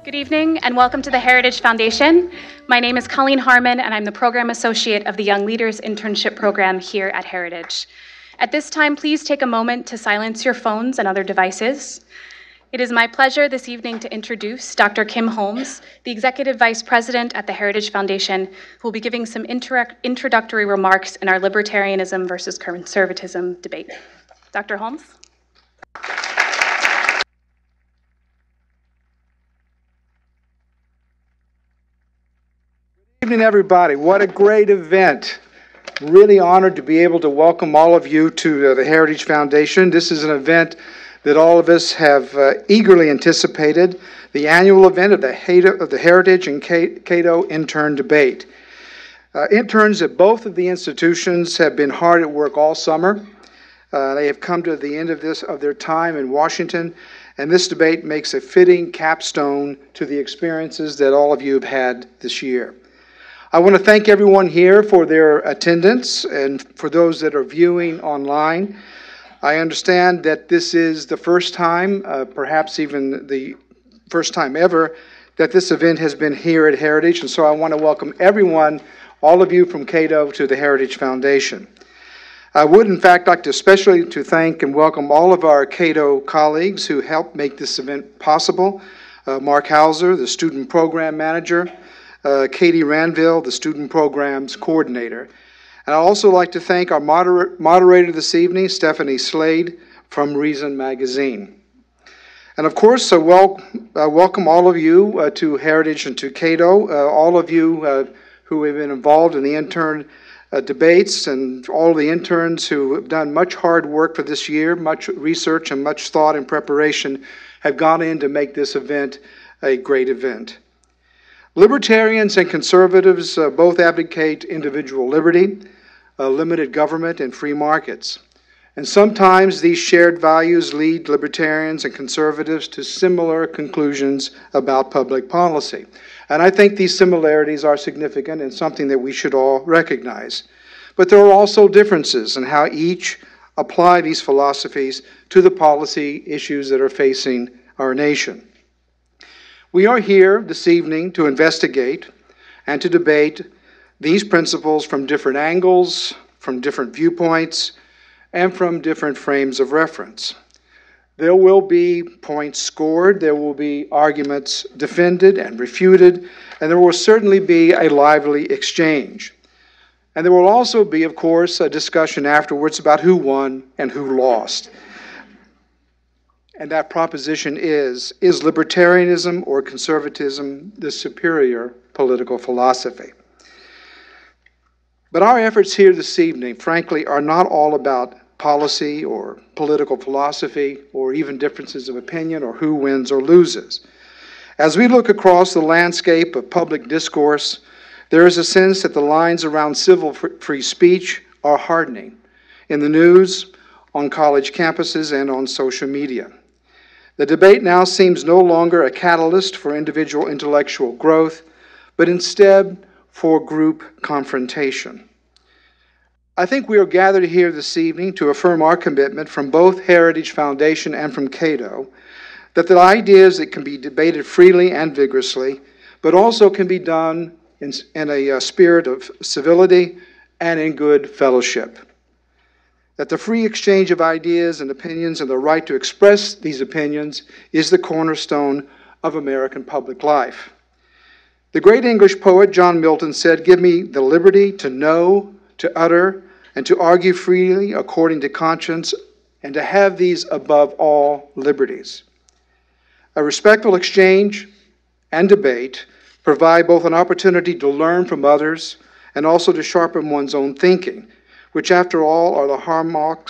Good evening and welcome to the Heritage Foundation. My name is Colleen Harmon and I'm the Program Associate of the Young Leaders Internship Program here at Heritage. At this time, please take a moment to silence your phones and other devices. It is my pleasure this evening to introduce Dr. Kim Holmes, the Executive Vice President at the Heritage Foundation, who will be giving some introductory remarks in our Libertarianism versus Conservatism debate. Dr. Holmes? Good evening, everybody. What a great event. Really honored to be able to welcome all of you to the Heritage Foundation. This is an event that all of us have eagerly anticipated, the annual event of the Heritage and Cato Intern Debate. Interns at both of the institutions have been hard at work all summer. They have come to the end of their time in Washington, and this debate makes a fitting capstone to the experiences that all of you have had this year. I want to thank everyone here for their attendance and for those that are viewing online. I understand that this is the first time, perhaps even the first time ever, that this event has been here at Heritage, and so I want to welcome everyone, all of you from Cato, to the Heritage Foundation. I would, in fact, like to especially to thank and welcome all of our Cato colleagues who helped make this event possible. Mark Hauser, the Student Program Manager, Katie Ranville, the Student Programs Coordinator. And I'd also like to thank our moderator this evening, Stephanie Slade from Reason Magazine. And of course, welcome all of you to Heritage and to Cato, all of you who have been involved in the intern debates, and all the interns who have done much hard work for this year, much research and much thought and preparation have gone in to make this event a great event. Libertarians and conservatives both advocate individual liberty, limited government, and free markets. And sometimes these shared values lead libertarians and conservatives to similar conclusions about public policy. And I think these similarities are significant and something that we should all recognize. But there are also differences in how each apply these philosophies to the policy issues that are facing our nation. We are here this evening to investigate and to debate these principles from different angles, from different viewpoints, and from different frames of reference. There will be points scored, there will be arguments defended and refuted, and there will certainly be a lively exchange. And there will also be, of course, a discussion afterwards about who won and who lost. And that proposition is libertarianism or conservatism the superior political philosophy? But our efforts here this evening, frankly, are not all about policy or political philosophy or even differences of opinion or who wins or loses. As we look across the landscape of public discourse, there is a sense that the lines around civil free speech are hardening in the news, on college campuses, and on social media. The debate now seems no longer a catalyst for individual intellectual growth, but instead for group confrontation. I think we are gathered here this evening to affirm our commitment from both Heritage Foundation and from Cato that the ideas that can be debated freely and vigorously, but also can be done in a spirit of civility and in good fellowship. That the free exchange of ideas and opinions and the right to express these opinions is the cornerstone of American public life. The great English poet John Milton said, "Give me the liberty to know, to utter, and to argue freely according to conscience, and to have these above all liberties." A respectful exchange and debate provide both an opportunity to learn from others and also to sharpen one's own thinking, which after all are the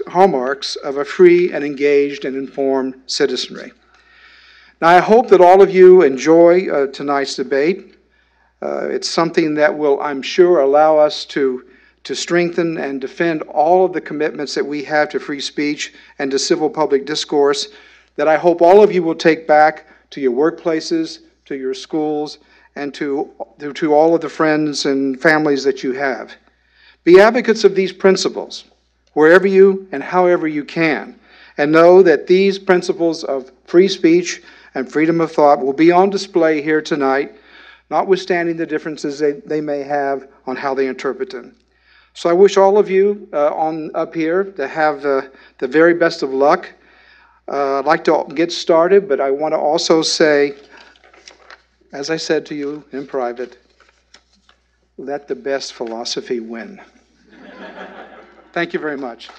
hallmarks of a free and engaged and informed citizenry. Now I hope that all of you enjoy tonight's debate. It's something that will, I'm sure, allow us to strengthen and defend all of the commitments that we have to free speech and to civil public discourse that I hope all of you will take back to your workplaces, to your schools, and to all of the friends and families that you have. Be advocates of these principles wherever you and however you can, and know that these principles of free speech and freedom of thought will be on display here tonight, notwithstanding the differences they may have on how they interpret them. So I wish all of you up here to have the very best of luck. I'd like to get started, but I want to also say, as I said to you in private, let the best philosophy win. Thank you very much.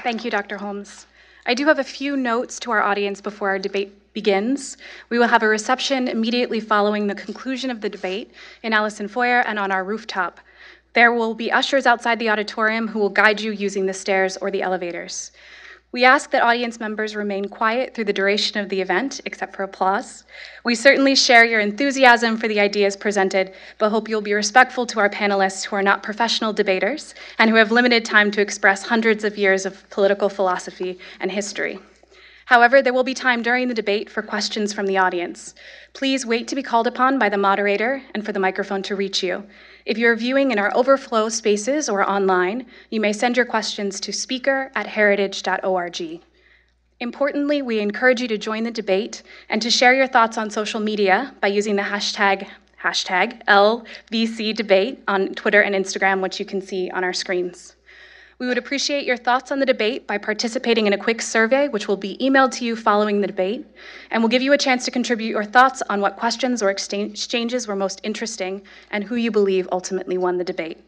Thank you, Dr. Holmes. I do have a few notes to our audience before our debate begins. We will have a reception immediately following the conclusion of the debate in Allison Foyer and on our rooftop. There will be ushers outside the auditorium who will guide you using the stairs or the elevators. We ask that audience members remain quiet through the duration of the event, except for applause. We certainly share your enthusiasm for the ideas presented, but hope you'll be respectful to our panelists who are not professional debaters and who have limited time to express hundreds of years of political philosophy and history. However, there will be time during the debate for questions from the audience. Please wait to be called upon by the moderator and for the microphone to reach you. If you're viewing in our overflow spaces or online, you may send your questions to speaker@heritage.org. Importantly, we encourage you to join the debate and to share your thoughts on social media by using the hashtag LVCdebate on Twitter and Instagram, which you can see on our screens. We would appreciate your thoughts on the debate by participating in a quick survey, which will be emailed to you following the debate, and will give you a chance to contribute your thoughts on what questions or exchanges were most interesting and who you believe ultimately won the debate.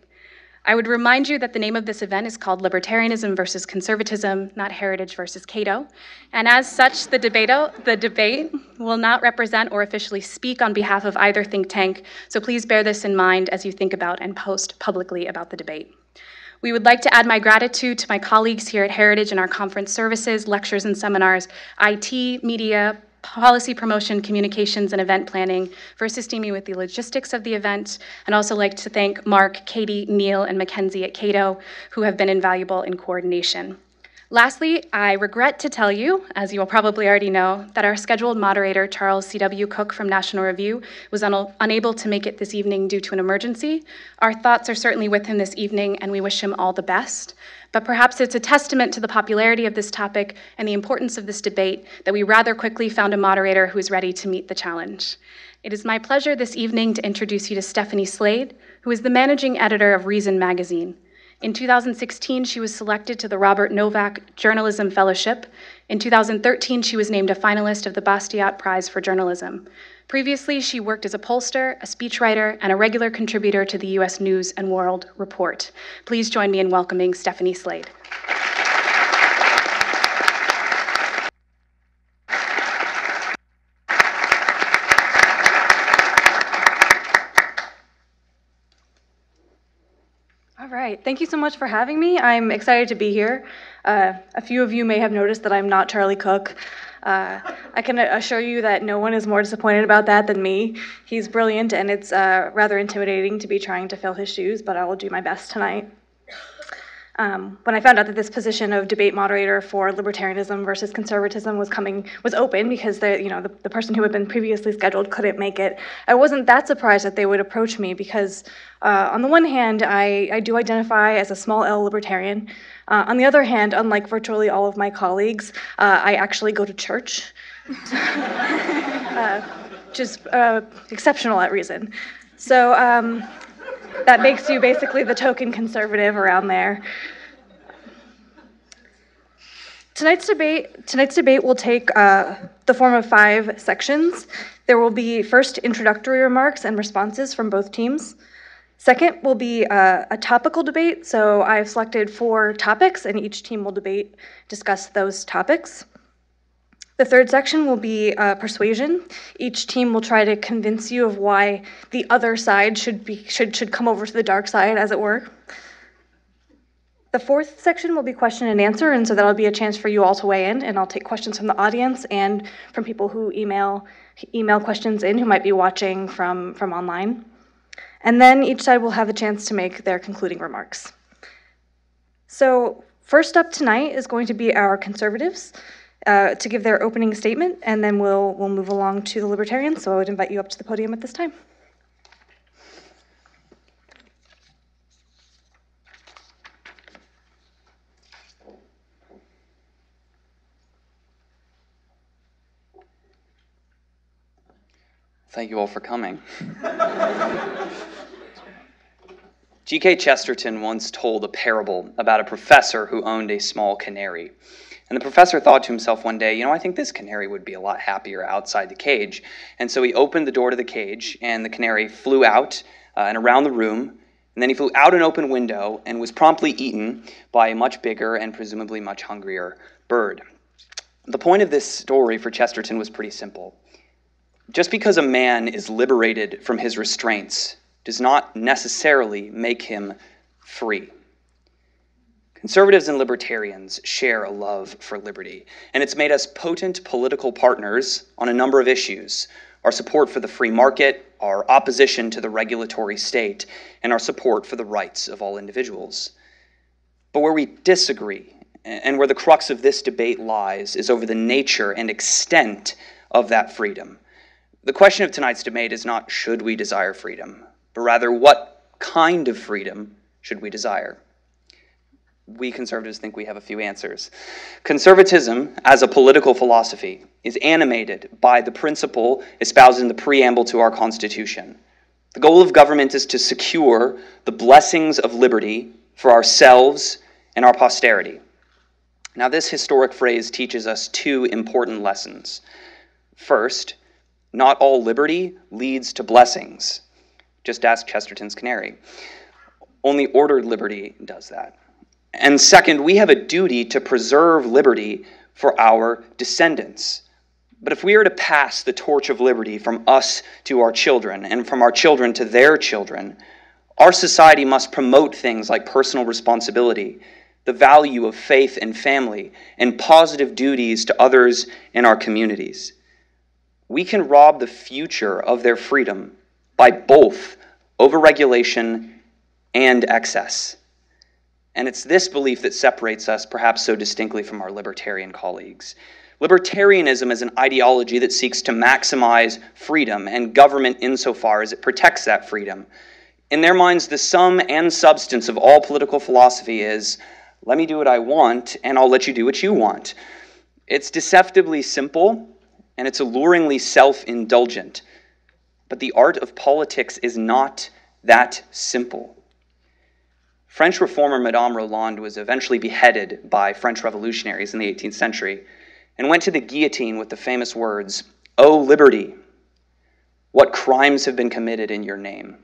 I would remind you that the name of this event is called Libertarianism versus Conservatism, not Heritage versus Cato, and as such, the debate will not represent or officially speak on behalf of either think tank, so please bear this in mind as you think about and post publicly about the debate. We would like to add my gratitude to my colleagues here at Heritage in our conference services, lectures and seminars, IT, media, policy promotion, communications, and event planning for assisting me with the logistics of the event, and also like to thank Mark, Katie, Neil, and Mackenzie at Cato, who have been invaluable in coordination. Lastly, I regret to tell you, as you will probably already know, that our scheduled moderator, Charles C.W. Cook from National Review, was unable to make it this evening due to an emergency. Our thoughts are certainly with him this evening, and we wish him all the best. But perhaps it's a testament to the popularity of this topic and the importance of this debate that we rather quickly found a moderator who is ready to meet the challenge. It is my pleasure this evening to introduce you to Stephanie Slade, who is the managing editor of Reason magazine. In 2016, she was selected to the Robert Novak Journalism Fellowship. In 2013, she was named a finalist of the Bastiat Prize for Journalism. Previously, she worked as a pollster, a speechwriter, and a regular contributor to the U.S. News and World Report. Please join me in welcoming Stephanie Slade. All right, thank you so much for having me. I'm excited to be here. A few of you may have noticed that I'm not Charlie Cook. I can assure you that no one is more disappointed about that than me. He's brilliant, and it's rather intimidating to be trying to fill his shoes, but I will do my best tonight. When I found out that this position of debate moderator for Libertarianism versus Conservatism was open because the person who had been previously scheduled couldn't make it, I wasn't that surprised that they would approach me because on the one hand, I do identify as a small L libertarian. On the other hand, unlike virtually all of my colleagues, I actually go to church, which is exceptional at Reason. So that makes you basically the token conservative around there. Tonight's debate will take the form of 5 sections. There will be first introductory remarks and responses from both teams. Second will be a topical debate. So I've selected 4 topics, and each team will discuss those topics. The third section will be persuasion. Each team will try to convince you of why the other side should come over to the dark side, as it were. The fourth section will be question and answer, and so that'll be a chance for you all to weigh in, and I'll take questions from the audience and from people who email questions in who might be watching from online. And then each side will have a chance to make their concluding remarks. So first up tonight is going to be our conservatives to give their opening statement, and then we'll move along to the Libertarians. So I would invite you up to the podium at this time. Thank you all for coming. G.K. Chesterton once told a parable about a professor who owned a small canary. And the professor thought to himself one day, I think this canary would be a lot happier outside the cage. And so he opened the door to the cage, and the canary flew out and around the room. And then he flew out an open window and was promptly eaten by a much bigger and presumably much hungrier bird. The point of this story for Chesterton was pretty simple. Just because a man is liberated from his restraints does not necessarily make him free. Conservatives and libertarians share a love for liberty, and it's made us potent political partners on a number of issues: our support for the free market, our opposition to the regulatory state, and our support for the rights of all individuals. But where we disagree, and where the crux of this debate lies, is over the nature and extent of that freedom. The question of tonight's debate is not should we desire freedom, but rather what kind of freedom should we desire? We conservatives think we have a few answers. Conservatism, as a political philosophy, is animated by the principle espoused in the preamble to our Constitution. The goal of government is to secure the blessings of liberty for ourselves and our posterity. Now, this historic phrase teaches us two important lessons. First, not all liberty leads to blessings. Just ask Chesterton's canary. Only ordered liberty does that. And second, we have a duty to preserve liberty for our descendants. But if we are to pass the torch of liberty from us to our children and from our children to their children, our society must promote things like personal responsibility, the value of faith and family, and positive duties to others in our communities. We can rob the future of their freedom by both overregulation and excess. And it's this belief that separates us perhaps so distinctly from our libertarian colleagues. Libertarianism is an ideology that seeks to maximize freedom and government insofar as it protects that freedom. In their minds, the sum and substance of all political philosophy is, let me do what I want, and I'll let you do what you want. It's deceptively simple, and it's alluringly self-indulgent. But the art of politics is not that simple. French reformer Madame Roland was eventually beheaded by French revolutionaries in the 18th century and went to the guillotine with the famous words, "O liberty, what crimes have been committed in your name?"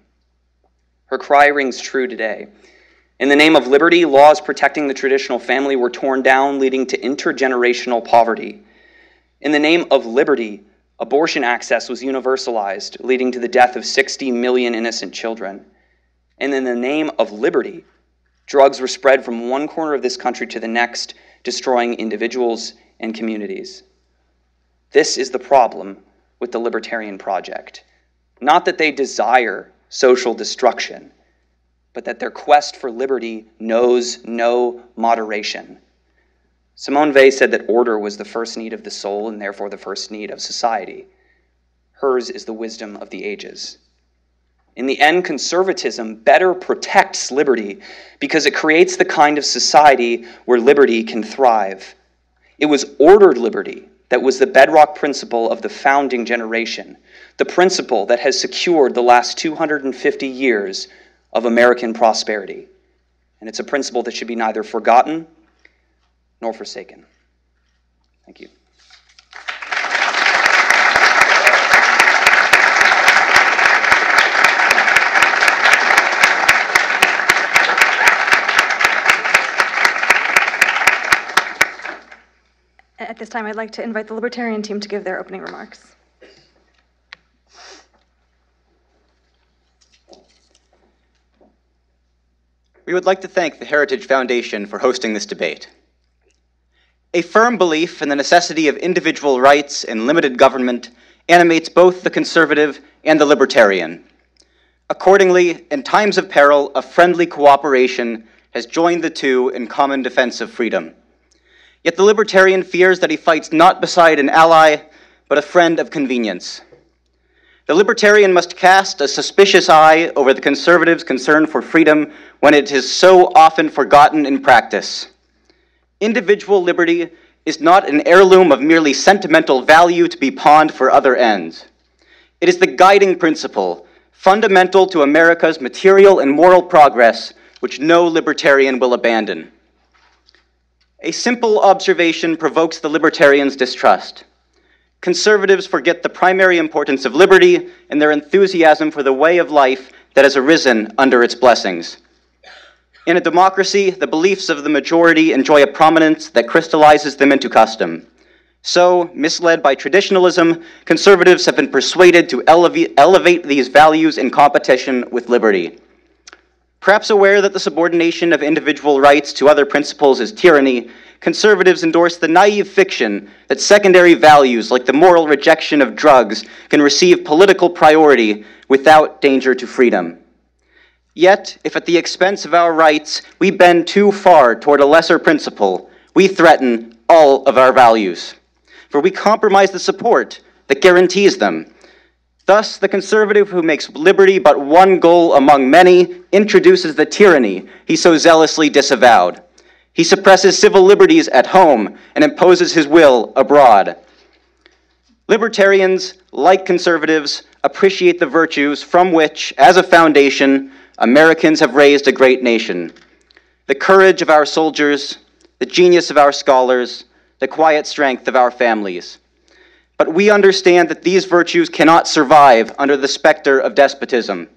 Her cry rings true today. In the name of liberty, laws protecting the traditional family were torn down, leading to intergenerational poverty. In the name of liberty, abortion access was universalized, leading to the death of 60 million innocent children. And in the name of liberty, drugs were spread from one corner of this country to the next, destroying individuals and communities. This is the problem with the Libertarian project. Not that they desire social destruction, but that their quest for liberty knows no moderation. Simone Weil said that order was the first need of the soul and therefore the first need of society. Hers is the wisdom of the ages. In the end, conservatism better protects liberty because it creates the kind of society where liberty can thrive. It was ordered liberty that was the bedrock principle of the founding generation, the principle that has secured the last 250 years of American prosperity. And it's a principle that should be neither forgotten nor forsaken. Thank you. At this time, I'd like to invite the Libertarian team to give their opening remarks. We would like to thank the Heritage Foundation for hosting this debate. A firm belief in the necessity of individual rights and limited government animates both the conservative and the libertarian. Accordingly, in times of peril, a friendly cooperation has joined the two in common defense of freedom. Yet the libertarian fears that he fights not beside an ally, but a friend of convenience. The libertarian must cast a suspicious eye over the conservative's concern for freedom when it is so often forgotten in practice. Individual liberty is not an heirloom of merely sentimental value to be pawned for other ends. It is the guiding principle, fundamental to America's material and moral progress, which no libertarian will abandon. A simple observation provokes the libertarians' distrust. Conservatives forget the primary importance of liberty and their enthusiasm for the way of life that has arisen under its blessings. In a democracy, the beliefs of the majority enjoy a prominence that crystallizes them into custom. So, misled by traditionalism, conservatives have been persuaded to elevate these values in competition with liberty. Perhaps aware that the subordination of individual rights to other principles is tyranny, conservatives endorse the naive fiction that secondary values like the moral rejection of drugs can receive political priority without danger to freedom. Yet, if at the expense of our rights we bend too far toward a lesser principle, we threaten all of our values. For we compromise the support that guarantees them. Thus, the conservative who makes liberty but one goal among many introduces the tyranny he so zealously disavowed. He suppresses civil liberties at home and imposes his will abroad. Libertarians, like conservatives, appreciate the virtues from which, as a foundation, Americans have raised a great nation. The courage of our soldiers, the genius of our scholars, the quiet strength of our families. But we understand that these virtues cannot survive under the specter of despotism.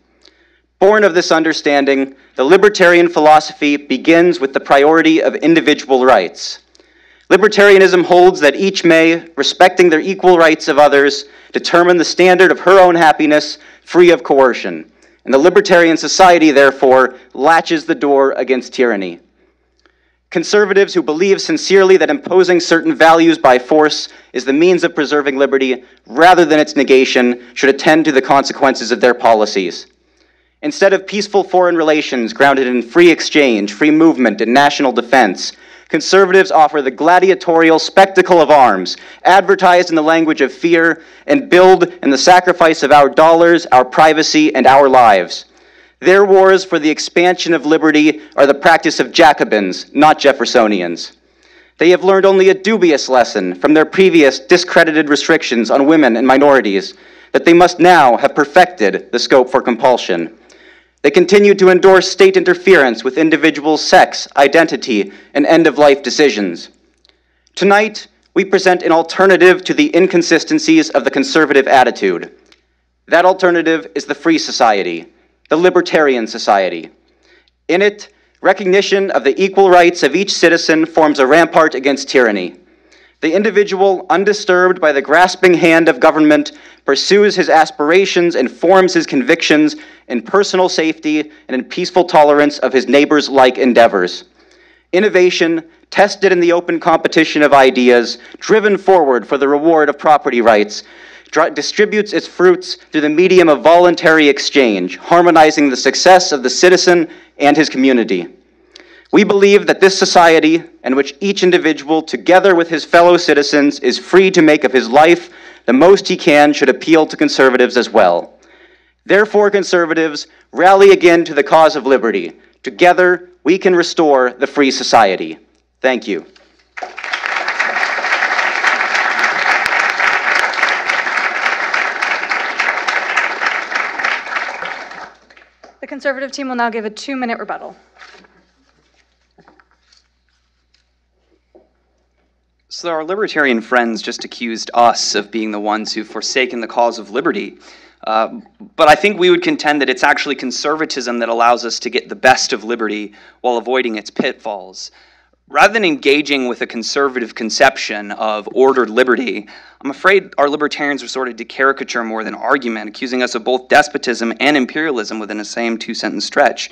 Born of this understanding, the libertarian philosophy begins with the priority of individual rights. Libertarianism holds that each may, respecting their equal rights of others, determine the standard of her own happiness free of coercion. And the libertarian society, therefore, latches the door against tyranny. Conservatives who believe sincerely that imposing certain values by force is the means of preserving liberty rather than its negation should attend to the consequences of their policies. Instead of peaceful foreign relations grounded in free exchange, free movement, and national defense, conservatives offer the gladiatorial spectacle of arms, advertised in the language of fear, and build in the sacrifice of our dollars, our privacy, and our lives. Their wars for the expansion of liberty are the practice of Jacobins, not Jeffersonians. They have learned only a dubious lesson from their previous discredited restrictions on women and minorities, that they must now have perfected the scope for compulsion. They continue to endorse state interference with individuals' sex, identity, and end-of-life decisions. Tonight, we present an alternative to the inconsistencies of the conservative attitude. That alternative is the free society, the libertarian society. In it, recognition of the equal rights of each citizen forms a rampart against tyranny. The individual, undisturbed by the grasping hand of government, pursues his aspirations and forms his convictions in personal safety and in peaceful tolerance of his neighbors' endeavors. Innovation, tested in the open competition of ideas, driven forward for the reward of property rights, distributes its fruits through the medium of voluntary exchange, harmonizing the success of the citizen and his community. We believe that this society, in which each individual, together with his fellow citizens, is free to make of his life the most he can, should appeal to conservatives as well. Therefore, conservatives, rally again to the cause of liberty. Together, we can restore the free society. Thank you. The Conservative team will now give a 2-minute rebuttal. So our libertarian friends just accused us of being the ones who've forsaken the cause of liberty. But I think we would contend that it's actually conservatism that allows us to get the best of liberty while avoiding its pitfalls. Rather than engaging with a conservative conception of ordered liberty, I'm afraid our libertarians resorted to caricature more than argument, accusing us of both despotism and imperialism within the same 2-sentence stretch.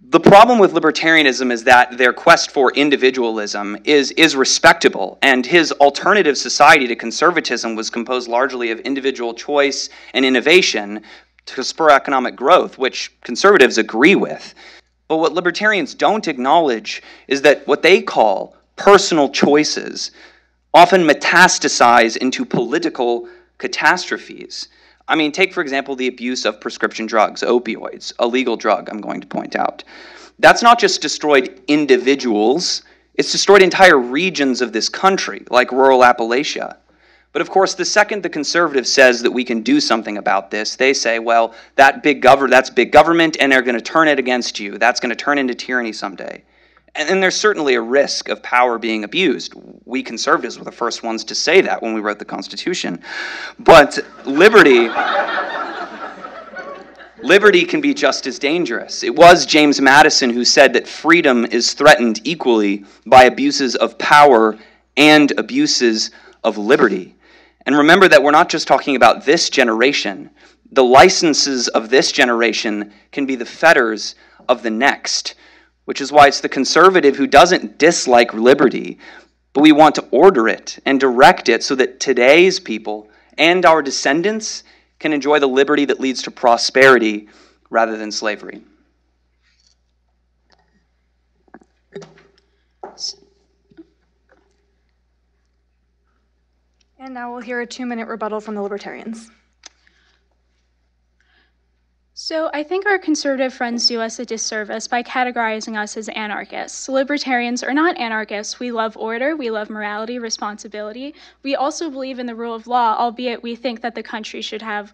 The problem with libertarianism is that their quest for individualism is respectable, and his alternative society to conservatism was composed largely of individual choice and innovation to spur economic growth, which conservatives agree with. But what libertarians don't acknowledge is that what they call personal choices often metastasize into political catastrophes. I mean, take, for example, the abuse of prescription drugs, opioids, a legal drug, I'm going to point out. That's not just destroyed individuals, it's destroyed entire regions of this country, like rural Appalachia. But of course, the second the conservative says that we can do something about this, they say, well, that's big government, and they're going to turn it against you. That's going to turn into tyranny someday. And there's certainly a risk of power being abused. We conservatives were the first ones to say that when we wrote the Constitution. But liberty can be just as dangerous. It was James Madison who said that freedom is threatened equally by abuses of power and abuses of liberty. And remember that we're not just talking about this generation. The licenses of this generation can be the fetters of the next, which is why it's the conservative who doesn't dislike liberty, but we want to order it and direct it so that today's people and our descendants can enjoy the liberty that leads to prosperity rather than slavery. And now we'll hear a 2-minute rebuttal from the Libertarians. So I think our conservative friends do us a disservice by categorizing us as anarchists. Libertarians are not anarchists. We love order, we love morality, responsibility. We also believe in the rule of law, albeit we think that the country should have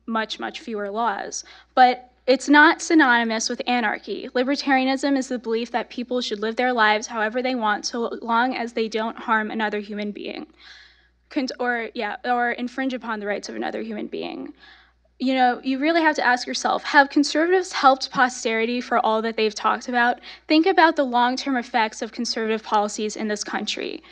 much, much fewer laws. But it's not synonymous with anarchy. Libertarianism is the belief that people should live their lives however they want so long as they don't harm another human being or infringe upon the rights of another human being. You know, you really have to ask yourself, have conservatives helped posterity for all that they've talked about? Think about the long-term effects of conservative policies in this country.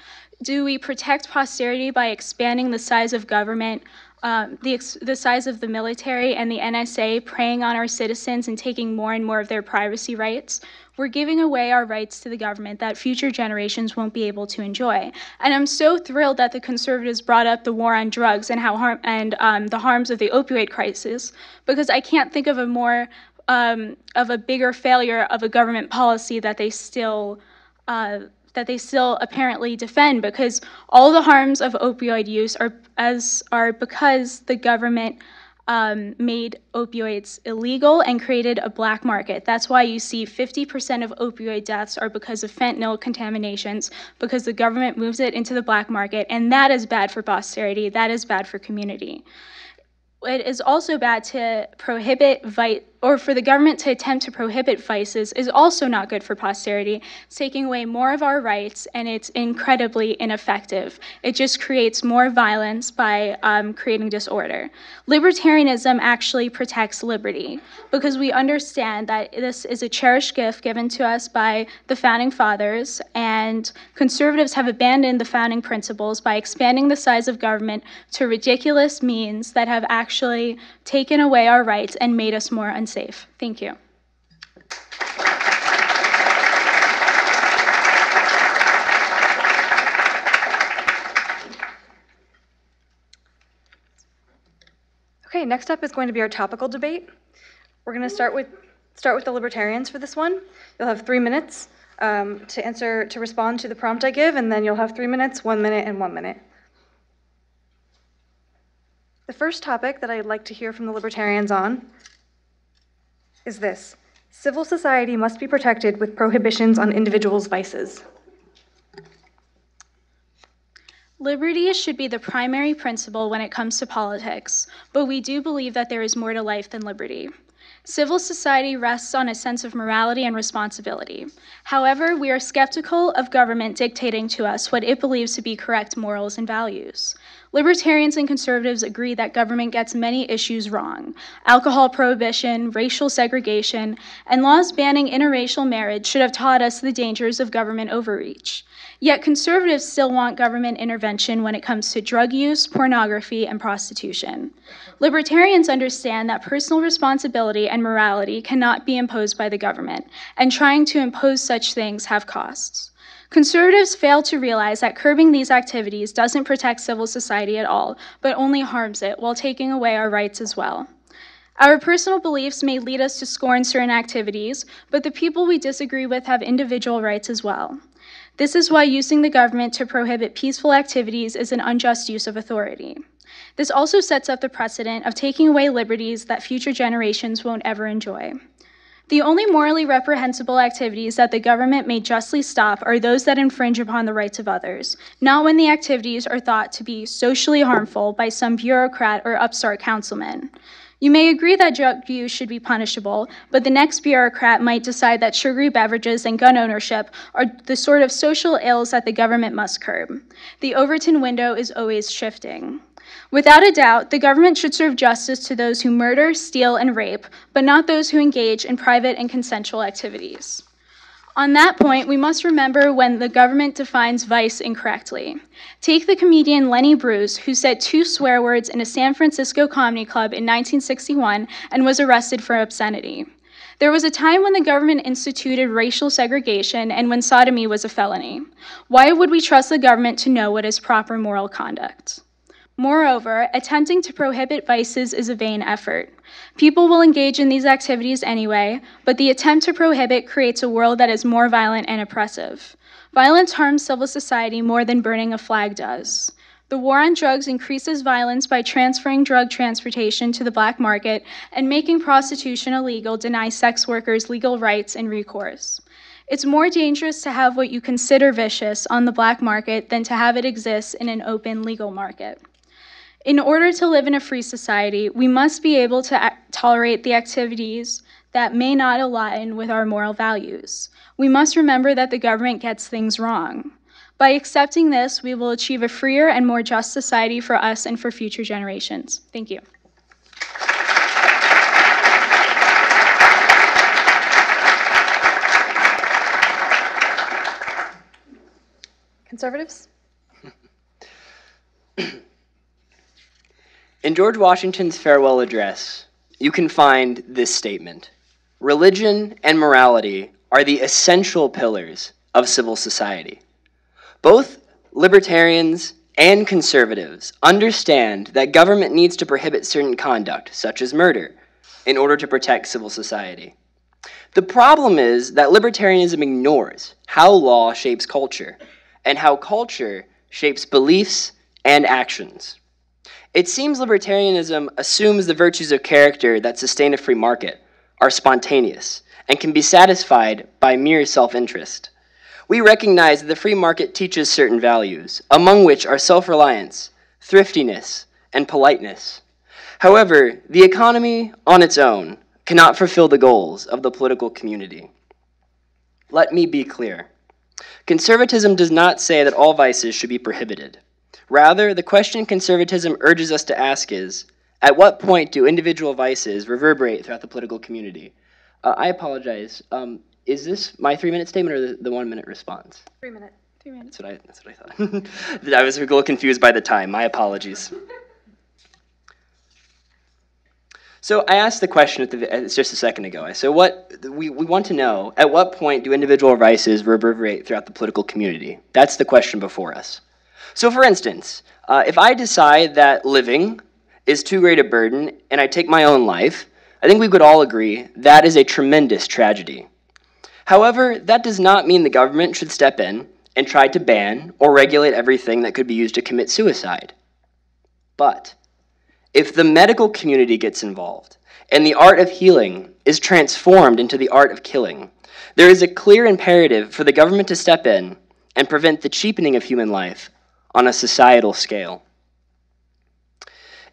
Do we protect posterity by expanding the size of government, the size of the military and the NSA preying on our citizens and taking more and more of their privacy rights? We're giving away our rights to the government that future generations won't be able to enjoy. And I'm so thrilled that the conservatives brought up the war on drugs and the harms of the opioid crisis, because I can't think of a bigger failure of a government policy that they still apparently defend, because all the harms of opioid use are because the government made opioids illegal and created a black market. That's why you see 50% of opioid deaths are because of fentanyl contaminations, because the government moves it into the black market, and that is bad for posterity, that is bad for community. It is also bad to prohibit for the government to attempt to prohibit vices is also not good for posterity. It's taking away more of our rights, and it's incredibly ineffective. It just creates more violence by creating disorder. Libertarianism actually protects liberty, because we understand that this is a cherished gift given to us by the founding fathers, and conservatives have abandoned the founding principles by expanding the size of government to ridiculous means that have actually taken away our rights and made us more unsafe. Thank you. Okay, next up is going to be our topical debate. We're going to start with the Libertarians for this one. You'll have 3 minutes to respond to the prompt I give, and then you'll have 3 minutes, 1 minute, and 1 minute. The first topic that I'd like to hear from the Libertarians on is this: civil society must be protected with prohibitions on individuals' vices. Liberty should be the primary principle when it comes to politics, but we do believe that there is more to life than liberty. Civil society rests on a sense of morality and responsibility. However, we are skeptical of government dictating to us what it believes to be correct morals and values. Libertarians and conservatives agree that government gets many issues wrong. Alcohol prohibition, racial segregation, and laws banning interracial marriage should have taught us the dangers of government overreach. Yet conservatives still want government intervention when it comes to drug use, pornography, and prostitution. Libertarians understand that personal responsibility and morality cannot be imposed by the government, and trying to impose such things have costs. Conservatives fail to realize that curbing these activities doesn't protect civil society at all, but only harms it while taking away our rights as well. Our personal beliefs may lead us to scorn certain activities, but the people we disagree with have individual rights as well. This is why using the government to prohibit peaceful activities is an unjust use of authority. This also sets up the precedent of taking away liberties that future generations won't ever enjoy. The only morally reprehensible activities that the government may justly stop are those that infringe upon the rights of others, not when the activities are thought to be socially harmful by some bureaucrat or upstart councilman. You may agree that drug use should be punishable, but the next bureaucrat might decide that sugary beverages and gun ownership are the sort of social ills that the government must curb. The Overton window is always shifting. Without a doubt, the government should serve justice to those who murder, steal, and rape, but not those who engage in private and consensual activities. On that point, we must remember when the government defines vice incorrectly. Take the comedian Lenny Bruce, who said 2 swear words in a San Francisco comedy club in 1961 and was arrested for obscenity. There was a time when the government instituted racial segregation and when sodomy was a felony. Why would we trust the government to know what is proper moral conduct? Moreover, attempting to prohibit vices is a vain effort. People will engage in these activities anyway, but the attempt to prohibit creates a world that is more violent and oppressive. Violence harms civil society more than burning a flag does. The war on drugs increases violence by transferring drug transportation to the black market, and making prostitution illegal denies sex workers legal rights and recourse. It's more dangerous to have what you consider vicious on the black market than to have it exist in an open legal market. In order to live in a free society, we must be able to tolerate the activities that may not align with our moral values. We must remember that the government gets things wrong. By accepting this, we will achieve a freer and more just society for us and for future generations. Thank you. Conservatives? In George Washington's farewell address, you can find this statement: "Religion and morality are the essential pillars of civil society." Both libertarians and conservatives understand that government needs to prohibit certain conduct, such as murder, in order to protect civil society. The problem is that libertarianism ignores how law shapes culture, and how culture shapes beliefs and actions. It seems libertarianism assumes the virtues of character that sustain a free market are spontaneous and can be satisfied by mere self-interest. We recognize that the free market teaches certain values, among which are self-reliance, thriftiness, and politeness. However, the economy on its own cannot fulfill the goals of the political community. Let me be clear. Conservatism does not say that all vices should be prohibited. Rather, the question conservatism urges us to ask is, at what point do individual vices reverberate throughout the political community? I apologize. Is this my 3-minute statement or the 1-minute response? 3 minutes. 3 minutes. That's what I thought. I was a little confused by the time. My apologies. So I asked the question just a second ago. I said, we want to know, at what point do individual vices reverberate throughout the political community? That's the question before us. So for instance, if I decide that living is too great a burden and I take my own life, I think we could all agree that is a tremendous tragedy. However, that does not mean the government should step in and try to ban or regulate everything that could be used to commit suicide. But if the medical community gets involved and the art of healing is transformed into the art of killing, there is a clear imperative for the government to step in and prevent the cheapening of human life on a societal scale.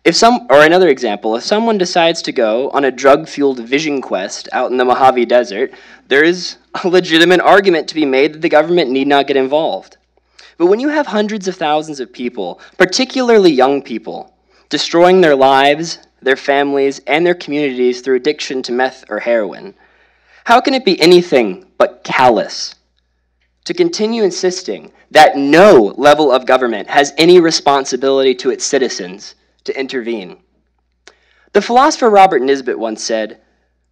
Another example, if someone decides to go on a drug-fueled vision quest out in the Mojave Desert, there is a legitimate argument to be made that the government need not get involved. But when you have hundreds of thousands of people, particularly young people, destroying their lives, their families, and their communities through addiction to meth or heroin, how can it be anything but callous to continue insisting that no level of government has any responsibility to its citizens to intervene? The philosopher Robert Nisbet once said,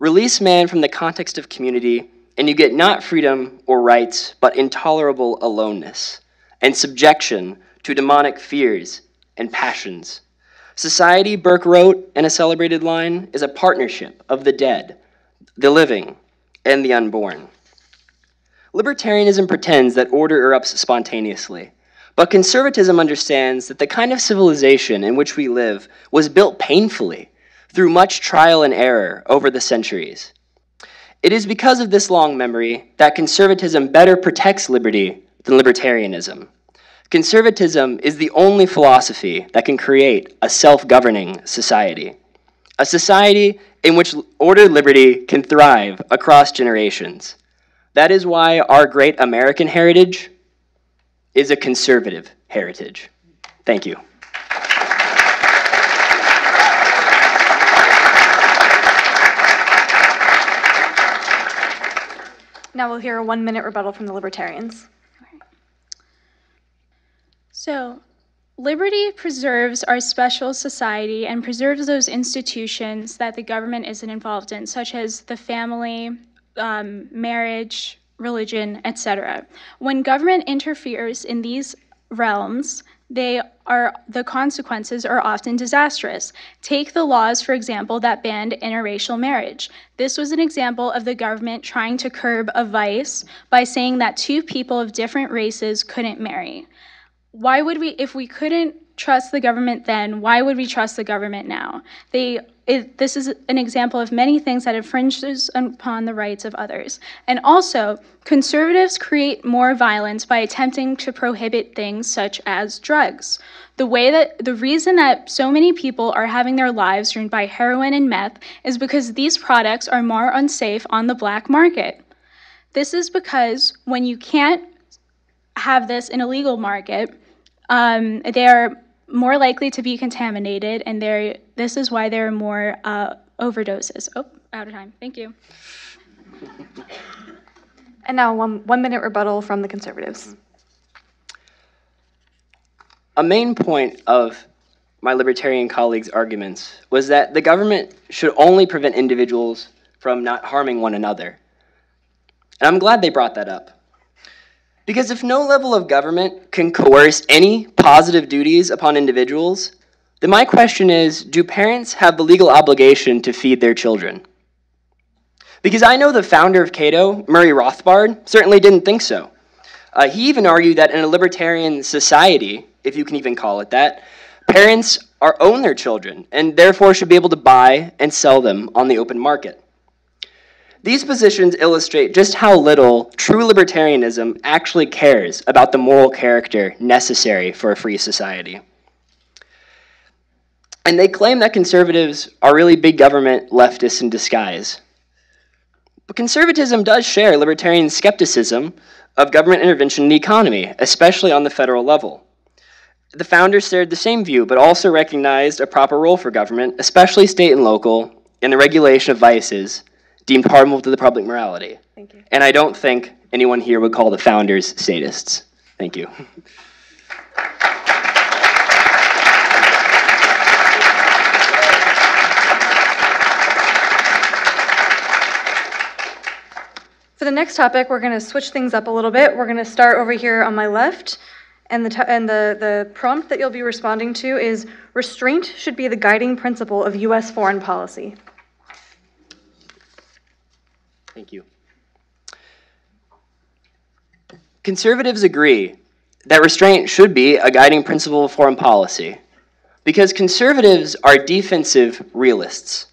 "Release man from the context of community, and you get not freedom or rights, but intolerable aloneness, and subjection to demonic fears and passions. Society," Burke wrote in a celebrated line, "is a partnership of the dead, the living, and the unborn." Libertarianism pretends that order erupts spontaneously, but conservatism understands that the kind of civilization in which we live was built painfully through much trial and error over the centuries. It is because of this long memory that conservatism better protects liberty than libertarianism. Conservatism is the only philosophy that can create a self-governing society, a society in which ordered liberty can thrive across generations. That is why our great American heritage is a conservative heritage. Thank you. Now we'll hear a 1-minute rebuttal from the Libertarians. So, liberty preserves our special society and preserves those institutions that the government isn't involved in, such as the family, marriage, religion, etc. When government interferes in these realms, the consequences are often disastrous. Take the laws, for example, that banned interracial marriage. This was an example of the government trying to curb a vice by saying that two people of different races couldn't marry. Why would we, if we couldn't trust the government then, why would we trust the government now? This is an example of many things that infringes upon the rights of others. And also, conservatives create more violence by attempting to prohibit things such as drugs. The reason that so many people are having their lives ruined by heroin and meth is because these products are more unsafe on the black market. This is because when you can't have this in a legal market, they're more likely to be contaminated, and this is why there are more overdoses. Oh, out of time. Thank you. And now 1-minute rebuttal from the Conservatives. A main point of my libertarian colleagues' arguments was that the government should only prevent individuals from not harming one another. And I'm glad they brought that up. Because if no level of government can coerce any positive duties upon individuals, then my question is, do parents have the legal obligation to feed their children? Because I know the founder of Cato, Murray Rothbard, certainly didn't think so. He even argued that in a libertarian society, if you can even call it that, parents own their children and therefore should be able to buy and sell them on the open market. These positions illustrate just how little true libertarianism actually cares about the moral character necessary for a free society. And they claim that conservatives are really big government leftists in disguise. But conservatism does share libertarian skepticism of government intervention in the economy, especially on the federal level. The founders shared the same view, but also recognized a proper role for government, especially state and local, in the regulation of vices deemed harmful to the public morality. Thank you. And I don't think anyone here would call the founders sadists. Thank you. For the next topic, we're going to switch things up a little bit. We're going to start over here on my left, and the prompt that you'll be responding to is, restraint should be the guiding principle of U.S. foreign policy. Thank you. Conservatives agree that restraint should be a guiding principle of foreign policy because conservatives are defensive realists.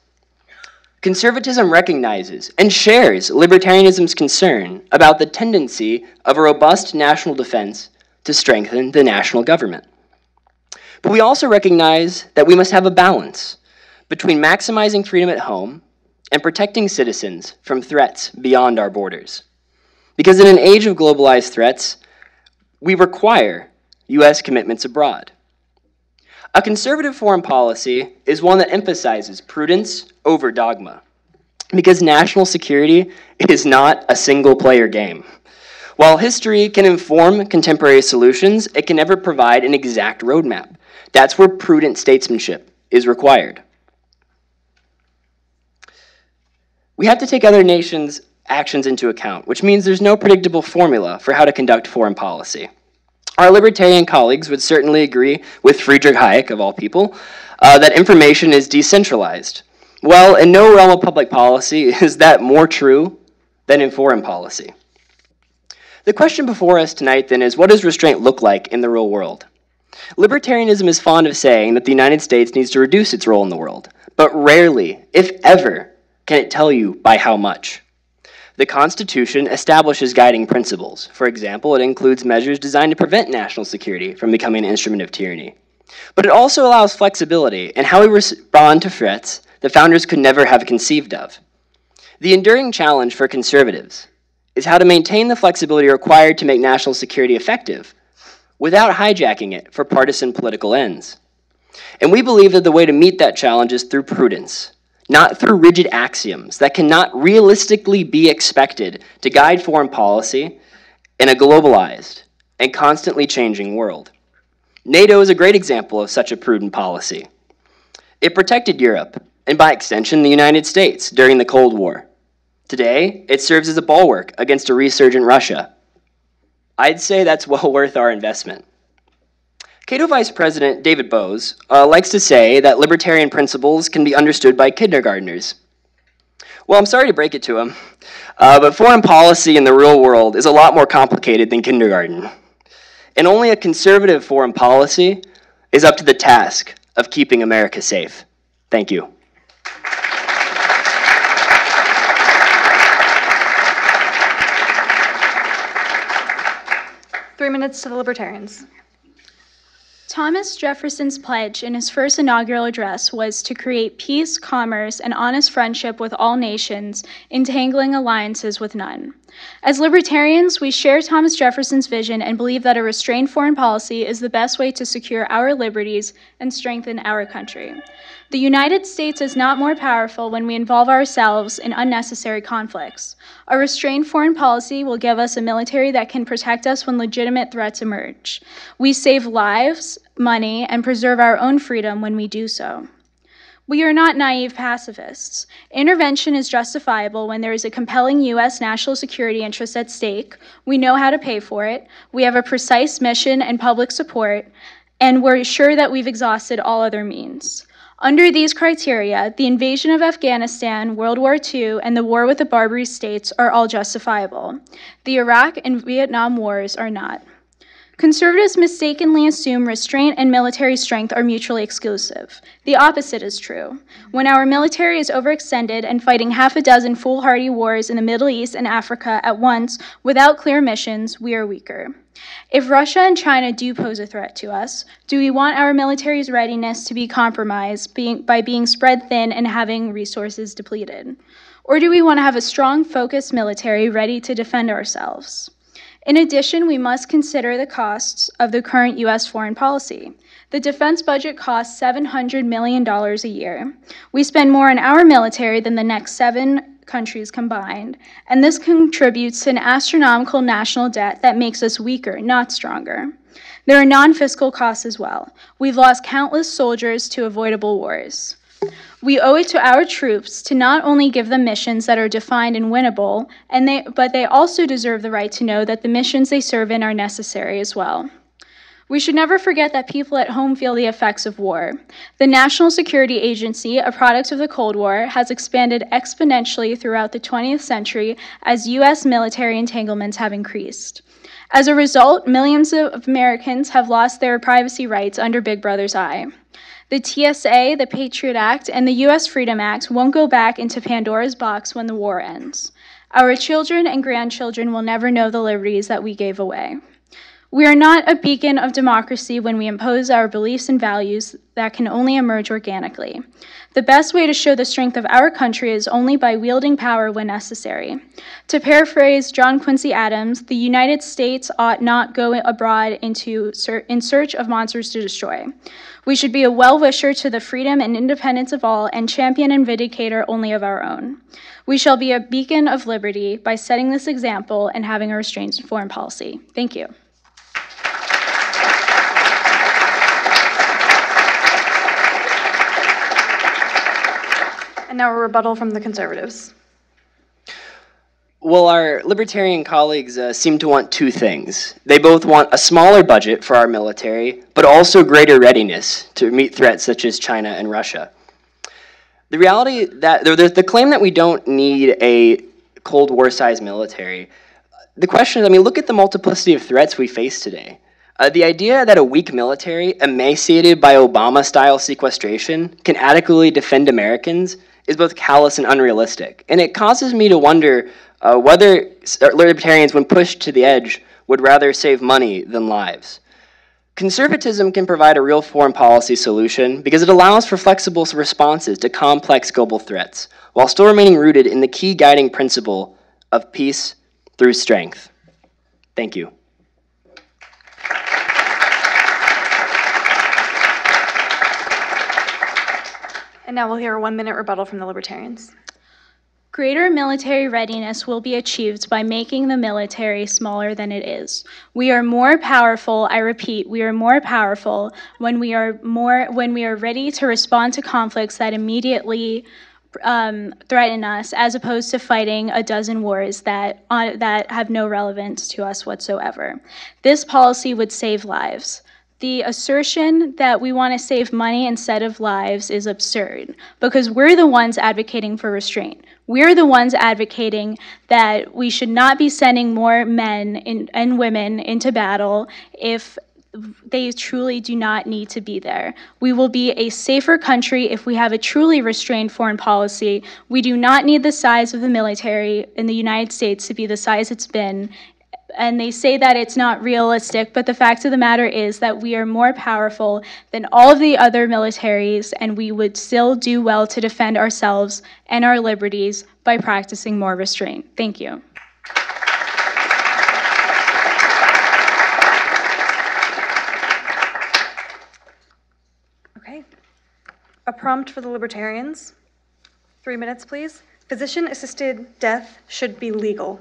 Conservatism recognizes and shares libertarianism's concern about the tendency of a robust national defense to strengthen the national government. But we also recognize that we must have a balance between maximizing freedom at home and protecting citizens from threats beyond our borders. Because in an age of globalized threats, we require U.S. commitments abroad. A conservative foreign policy is one that emphasizes prudence over dogma, because national security is not a single-player game. While history can inform contemporary solutions, it can never provide an exact roadmap. That's where prudent statesmanship is required. We have to take other nations' actions into account, which means there's no predictable formula for how to conduct foreign policy. Our libertarian colleagues would certainly agree with Friedrich Hayek, of all people, that information is decentralized. Well, in no realm of public policy is that more true than in foreign policy. The question before us tonight, then, is what does restraint look like in the real world? Libertarianism is fond of saying that the United States needs to reduce its role in the world, but rarely, if ever, can it tell you by how much. The Constitution establishes guiding principles. For example, it includes measures designed to prevent national security from becoming an instrument of tyranny. But it also allows flexibility in how we respond to threats the founders could never have conceived of. The enduring challenge for conservatives is how to maintain the flexibility required to make national security effective without hijacking it for partisan political ends. And we believe that the way to meet that challenge is through prudence, not through rigid axioms that cannot realistically be expected to guide foreign policy in a globalized and constantly changing world. NATO is a great example of such a prudent policy. It protected Europe, and by extension, the United States, during the Cold War. Today, it serves as a bulwark against a resurgent Russia. I'd say that's well worth our investment. Cato Vice President David Bose likes to say that libertarian principles can be understood by kindergartners. Well, I'm sorry to break it to him, but foreign policy in the real world is a lot more complicated than kindergarten. And only a conservative foreign policy is up to the task of keeping America safe. Thank you. 3 minutes to the Libertarians. Thomas Jefferson's pledge in his first inaugural address was to create peace, commerce, and honest friendship with all nations, entangling alliances with none. As libertarians, we share Thomas Jefferson's vision and believe that a restrained foreign policy is the best way to secure our liberties and strengthen our country. The United States is not more powerful when we involve ourselves in unnecessary conflicts. A restrained foreign policy will give us a military that can protect us when legitimate threats emerge. We save lives, money, and preserve our own freedom when we do so. We are not naive pacifists. Intervention is justifiable when there is a compelling U.S. national security interest at stake. We know how to pay for it. We have a precise mission and public support, and we're sure that we've exhausted all other means. Under these criteria, the invasion of Afghanistan, World War II, and the war with the Barbary states are all justifiable. The Iraq and Vietnam wars are not. Conservatives mistakenly assume restraint and military strength are mutually exclusive. The opposite is true. When our military is overextended and fighting half a dozen foolhardy wars in the Middle East and Africa at once without clear missions, we are weaker. If Russia and China do pose a threat to us, do we want our military's readiness to be compromised by being spread thin and having resources depleted? Or do we want to have a strong, focused military ready to defend ourselves? In addition, we must consider the costs of the current U.S. foreign policy. The defense budget costs $700 million a year. We spend more on our military than the next 7 countries combined, and this contributes to an astronomical national debt that makes us weaker, not stronger. There are non-fiscal costs as well. We've lost countless soldiers to avoidable wars. We owe it to our troops to not only give them missions that are defined and winnable, but they also deserve the right to know that the missions they serve in are necessary as well. We should never forget that people at home feel the effects of war. The National Security Agency, a product of the Cold War, has expanded exponentially throughout the 20th century as U.S. military entanglements have increased. As a result, millions of Americans have lost their privacy rights under Big Brother's eye. The TSA, the Patriot Act, and the U.S. Freedom Act won't go back into Pandora's box when the war ends. Our children and grandchildren will never know the liberties that we gave away. We are not a beacon of democracy when we impose our beliefs and values that can only emerge organically. The best way to show the strength of our country is only by wielding power when necessary. To paraphrase John Quincy Adams, the United States ought not go abroad in search of monsters to destroy. We should be a well-wisher to the freedom and independence of all and champion and vindicator only of our own. We shall be a beacon of liberty by setting this example and having a restrained foreign policy. Thank you. And now a rebuttal from the Conservatives. Well, our Libertarian colleagues seem to want 2 things. They both want a smaller budget for our military, but also greater readiness to meet threats such as China and Russia. The reality that the claim that we don't need a Cold War-sized military, the question is, look at the multiplicity of threats we face today. The idea that a weak military, emaciated by Obama-style sequestration, can adequately defend Americans is both callous and unrealistic. And it causes me to wonder whether libertarians, when pushed to the edge, would rather save money than lives. Conservatism can provide a real foreign policy solution because it allows for flexible responses to complex global threats, while still remaining rooted in the key guiding principle of peace through strength. Thank you. And now we'll hear a 1-minute rebuttal from the Libertarians. Greater military readiness will be achieved by making the military smaller than it is. We are more powerful, I repeat, we are more powerful when we are ready to respond to conflicts that immediately threaten us, as opposed to fighting a dozen wars that have no relevance to us whatsoever. This policy would save lives. The assertion that we want to save money instead of lives is absurd, because we're the ones advocating for restraint. We're the ones advocating that we should not be sending more men and women into battle if they truly do not need to be there. We will be a safer country if we have a truly restrained foreign policy. We do not need the size of the military in the United States to be the size it's been. And they say that it's not realistic, but the fact of the matter is that we are more powerful than all of the other militaries, and we would still do well to defend ourselves and our liberties by practicing more restraint. Thank you. Okay. A prompt for the Libertarians. 3 minutes, please. Physician-assisted death should be legal.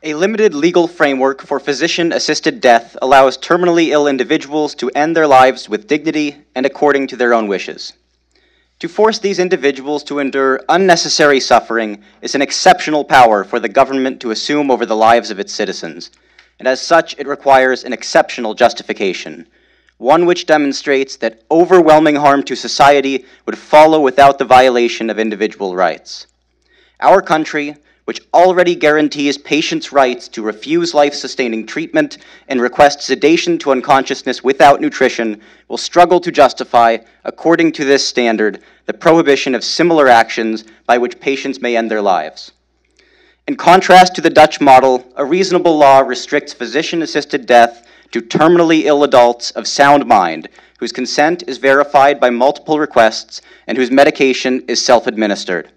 A limited legal framework for physician-assisted death allows terminally ill individuals to end their lives with dignity and according to their own wishes. To force these individuals to endure unnecessary suffering is an exceptional power for the government to assume over the lives of its citizens, and as such it requires an exceptional justification, one which demonstrates that overwhelming harm to society would follow without the violation of individual rights. Our country, which already guarantees patients' rights to refuse life-sustaining treatment and request sedation to unconsciousness without nutrition, will struggle to justify, according to this standard, the prohibition of similar actions by which patients may end their lives. In contrast to the Dutch model, a reasonable law restricts physician-assisted death to terminally ill adults of sound mind, whose consent is verified by multiple requests and whose medication is self-administered.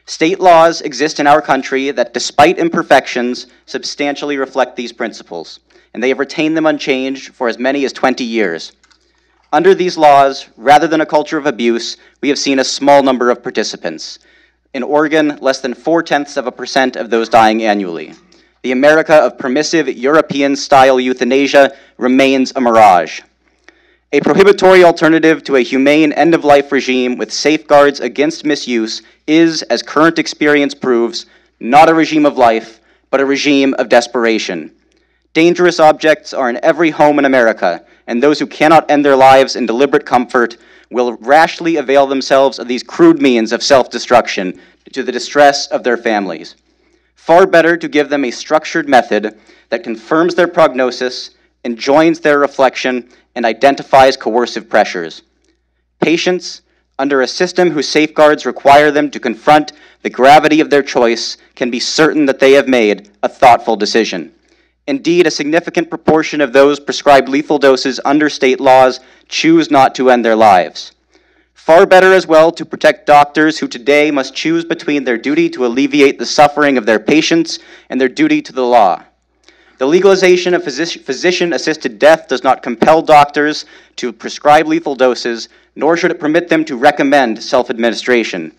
State laws exist in our country that, despite imperfections, substantially reflect these principles, and they have retained them unchanged for as many as 20 years. Under these laws, rather than a culture of abuse, we have seen a small number of participants. In Oregon, less than 0.4% of those dying annually. The America of permissive European-style euthanasia remains a mirage. A prohibitory alternative to a humane end-of-life regime with safeguards against misuse is, as current experience proves, not a regime of life, but a regime of desperation. Dangerous objects are in every home in America, and those who cannot end their lives in deliberate comfort will rashly avail themselves of these crude means of self-destruction to the distress of their families. Far better to give them a structured method that confirms their prognosis, enjoins their reflection, and identifies coercive pressures. Patients, under a system whose safeguards require them to confront the gravity of their choice, can be certain that they have made a thoughtful decision. Indeed, a significant proportion of those prescribed lethal doses under state laws choose not to end their lives. Far better as well to protect doctors who today must choose between their duty to alleviate the suffering of their patients and their duty to the law. The legalization of physician-assisted death does not compel doctors to prescribe lethal doses, nor should it permit them to recommend self-administration.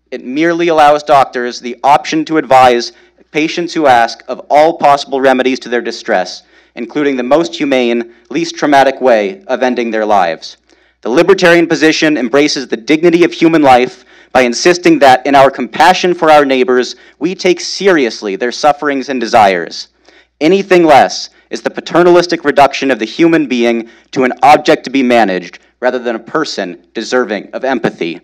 It merely allows doctors the option to advise patients who ask of all possible remedies to their distress, including the most humane, least traumatic way of ending their lives. The libertarian position embraces the dignity of human life by insisting that in our compassion for our neighbors, we take seriously their sufferings and desires. Anything less is the paternalistic reduction of the human being to an object to be managed rather than a person deserving of empathy.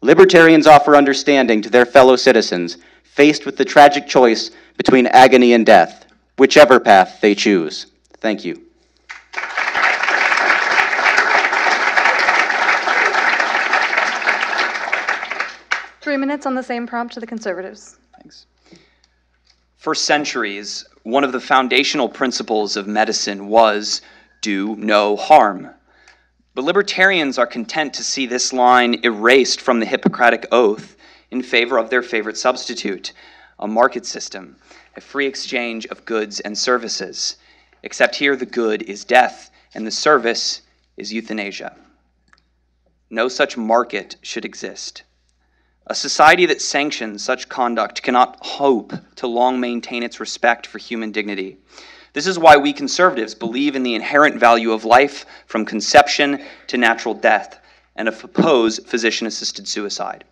Libertarians offer understanding to their fellow citizens faced with the tragic choice between agony and death, whichever path they choose. Thank you. 3 minutes on the same prompt to the Conservatives. Thanks. For centuries, one of the foundational principles of medicine was do no harm. But libertarians are content to see this line erased from the Hippocratic Oath in favor of their favorite substitute, a market system, a free exchange of goods and services. Except here the good is death and the service is euthanasia. No such market should exist. A society that sanctions such conduct cannot hope to long maintain its respect for human dignity. This is why we conservatives believe in the inherent value of life from conception to natural death and oppose physician-assisted suicide.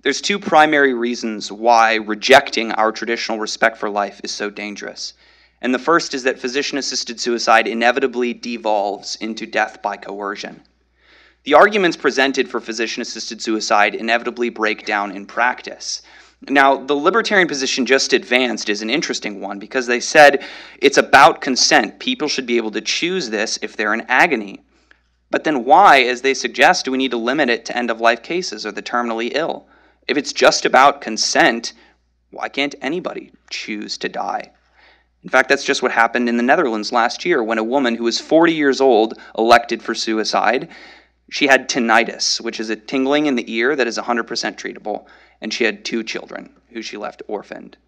There's two primary reasons why rejecting our traditional respect for life is so dangerous. And the first is that physician-assisted suicide inevitably devolves into death by coercion. The arguments presented for physician-assisted suicide inevitably break down in practice. Now, the libertarian position just advanced is an interesting one because they said it's about consent. People should be able to choose this if they're in agony. But then why, as they suggest, do we need to limit it to end-of-life cases or the terminally ill? If it's just about consent, why can't anybody choose to die? In fact, that's just what happened in the Netherlands last year when a woman who was 40 years old elected for suicide. She had tinnitus, which is a tingling in the ear that is 100% treatable, and she had 2 children who she left orphaned.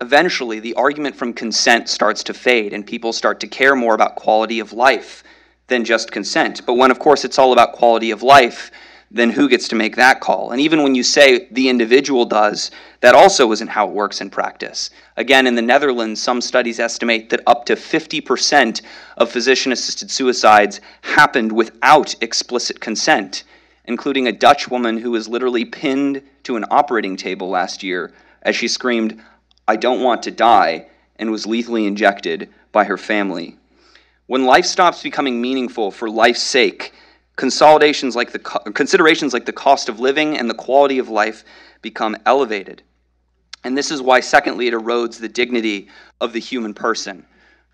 Eventually, the argument from consent starts to fade, and people start to care more about quality of life than just consent. But when, of course, it's all about quality of life, then who gets to make that call? And even when you say the individual does, that also isn't how it works in practice. Again, in the Netherlands, some studies estimate that up to 50% of physician-assisted suicides happened without explicit consent, including a Dutch woman who was literally pinned to an operating table last year as she screamed, "I don't want to die," and was lethally injected by her family. When life stops becoming meaningful for life's sake, considerations like the cost of living and the quality of life become elevated. And this is why, secondly, it erodes the dignity of the human person.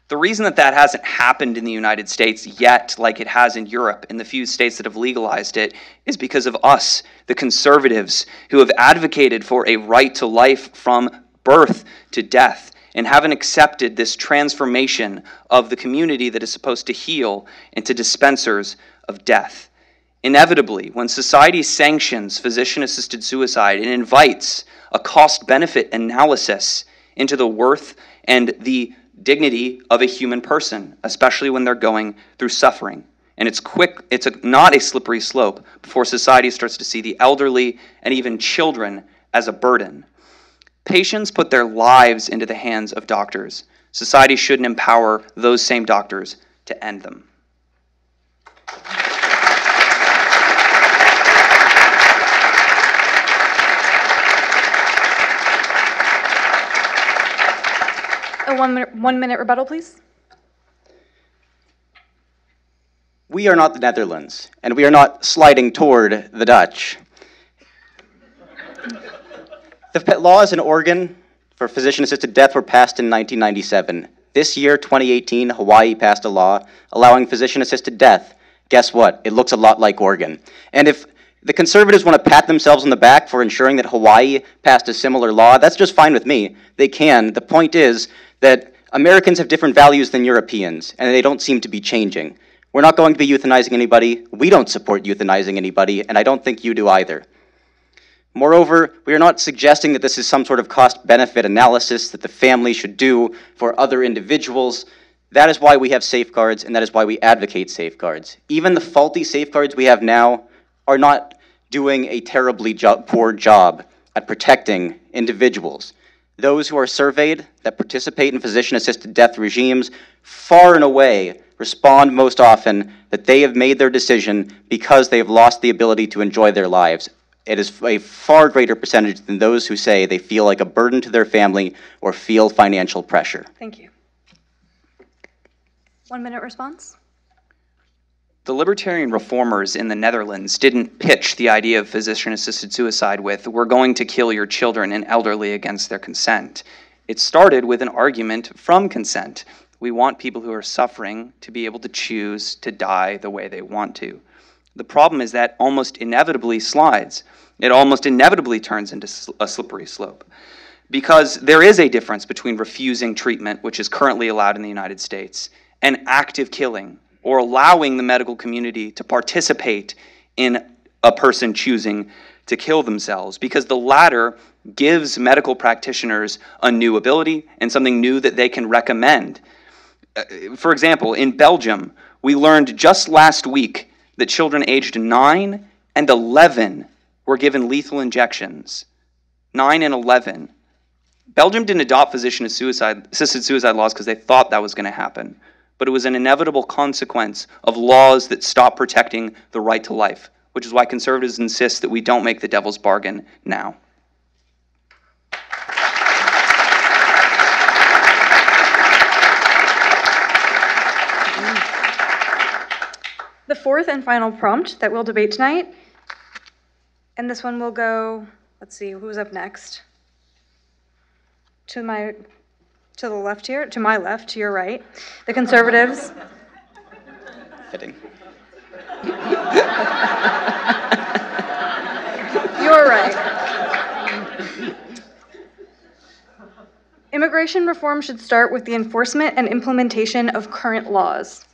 The reason that hasn't happened in the United States yet, like it has in Europe, in the few states that have legalized it, is because of us, the conservatives, who have advocated for a right to life from birth to death, and haven't accepted this transformation of the community that is supposed to heal into dispensers of death. Inevitably, when society sanctions physician-assisted suicide and invites a cost-benefit analysis into the worth and the dignity of a human person, especially when they're going through suffering. And it's not a slippery slope before society starts to see the elderly and even children as a burden. Patients put their lives into the hands of doctors. Society shouldn't empower those same doctors to end them. A 1 minute rebuttal, please. We are not the Netherlands, and we are not sliding toward the Dutch. The laws in Oregon for physician-assisted death were passed in 1997. This year, 2018, Hawaii passed a law allowing physician-assisted death. Guess what? It looks a lot like Oregon. And if the conservatives want to pat themselves on the back for ensuring that Hawaii passed a similar law, that's just fine with me. They can. The point is that Americans have different values than Europeans, and they don't seem to be changing. We're not going to be euthanizing anybody. We don't support euthanizing anybody, and I don't think you do either. Moreover, we are not suggesting that this is some sort of cost-benefit analysis that the family should do for other individuals. That is why we have safeguards, and that is why we advocate safeguards. Even the faulty safeguards we have now are not doing a terribly poor job at protecting individuals. Those who are surveyed that participate in physician-assisted death regimes far and away respond most often that they have made their decision because they have lost the ability to enjoy their lives. It is a far greater percentage than those who say they feel like a burden to their family or feel financial pressure. Thank you. 1 minute response. The libertarian reformers in the Netherlands didn't pitch the idea of physician-assisted suicide with, "We're going to kill your children and elderly against their consent." It started with an argument from consent. We want people who are suffering to be able to choose to die the way they want to. The problem is that almost inevitably slides. It almost inevitably turns into a slippery slope. Because there is a difference between refusing treatment, which is currently allowed in the United States, and active killing, or allowing the medical community to participate in a person choosing to kill themselves, because the latter gives medical practitioners a new ability and something new that they can recommend. For example, in Belgium, we learned just last week that children aged 9 and 11 were given lethal injections. 9 and 11. Belgium didn't adopt assisted suicide laws because they thought that was going to happen, but it was an inevitable consequence of laws that stop protecting the right to life, which is why conservatives insist that we don't make the devil's bargain now. The fourth and final prompt that we'll debate tonight, and this one will go, let's see, who's up next? To the left here, to my left, to your right, the Conservatives. Fitting. You're right. Immigration reform should start with the enforcement and implementation of current laws.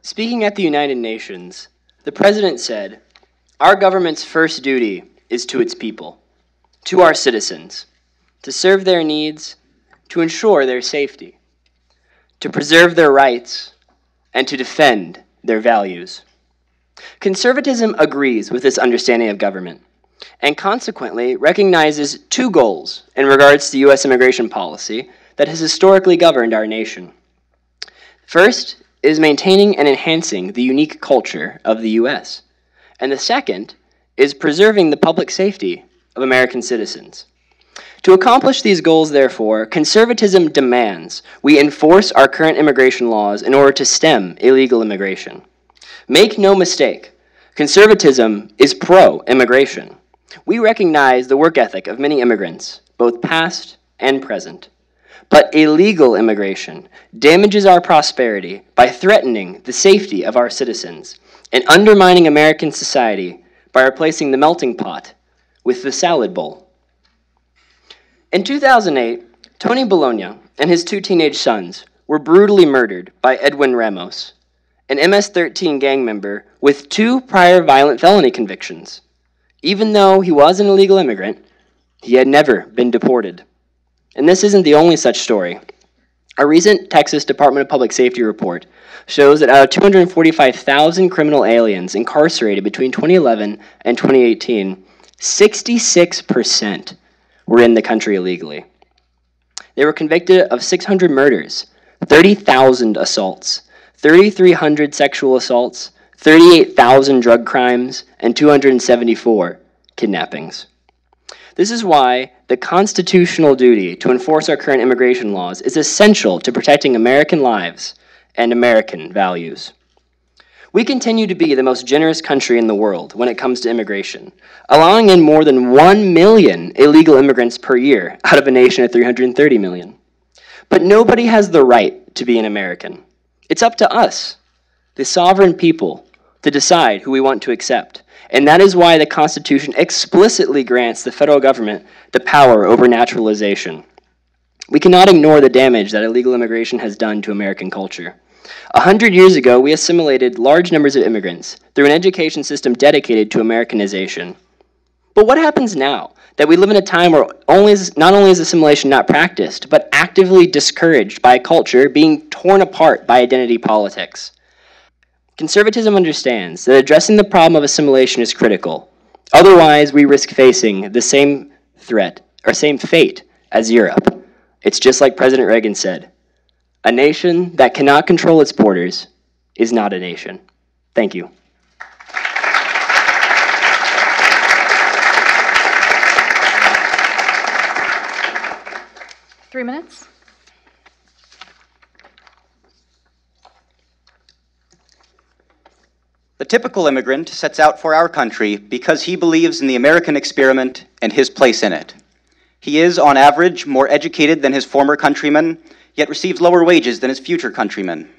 Speaking at the United Nations, the President said, "Our government's first duty is to its people, to our citizens, to serve their needs, to ensure their safety, to preserve their rights, and to defend their values." Conservatism agrees with this understanding of government, and consequently recognizes two goals in regards to U.S. immigration policy that has historically governed our nation. First is maintaining and enhancing the unique culture of the U.S., and the second is preserving the public safety of American citizens. To accomplish these goals, therefore, conservatism demands we enforce our current immigration laws in order to stem illegal immigration. Make no mistake, conservatism is pro-immigration. We recognize the work ethic of many immigrants, both past and present. But illegal immigration damages our prosperity by threatening the safety of our citizens and undermining American society by replacing the melting pot with the salad bowl. In 2008, Tony Bologna and his two teenage sons were brutally murdered by Edwin Ramos, an MS-13 gang member with 2 prior violent felony convictions. Even though he was an illegal immigrant, he had never been deported. And this isn't the only such story. A recent Texas Department of Public Safety report shows that out of 245,000 criminal aliens incarcerated between 2011 and 2018, 66% were in the country illegally. They were convicted of 600 murders, 30,000 assaults, 3,300 sexual assaults, 38,000 drug crimes, and 274 kidnappings. This is why the constitutional duty to enforce our current immigration laws is essential to protecting American lives and American values. We continue to be the most generous country in the world when it comes to immigration, allowing in more than 1 million illegal immigrants per year out of a nation of 330 million. But nobody has the right to be an American. It's up to us, the sovereign people, to decide who we want to accept. And that is why the Constitution explicitly grants the federal government the power over naturalization. We cannot ignore the damage that illegal immigration has done to American culture. 100 years ago, we assimilated large numbers of immigrants through an education system dedicated to Americanization. But what happens now that we live in a time where not only is assimilation not practiced, but actively discouraged by a culture being torn apart by identity politics? Conservatism understands that addressing the problem of assimilation is critical. Otherwise, we risk facing the same threat, or same fate, as Europe. It's just like President Reagan said, "A nation that cannot control its borders is not a nation." Thank you. Three minutes. The typical immigrant sets out for our country because he believes in the American experiment and his place in it. He is, on average, more educated than his former countrymen, yet receives lower wages than his future countrymen.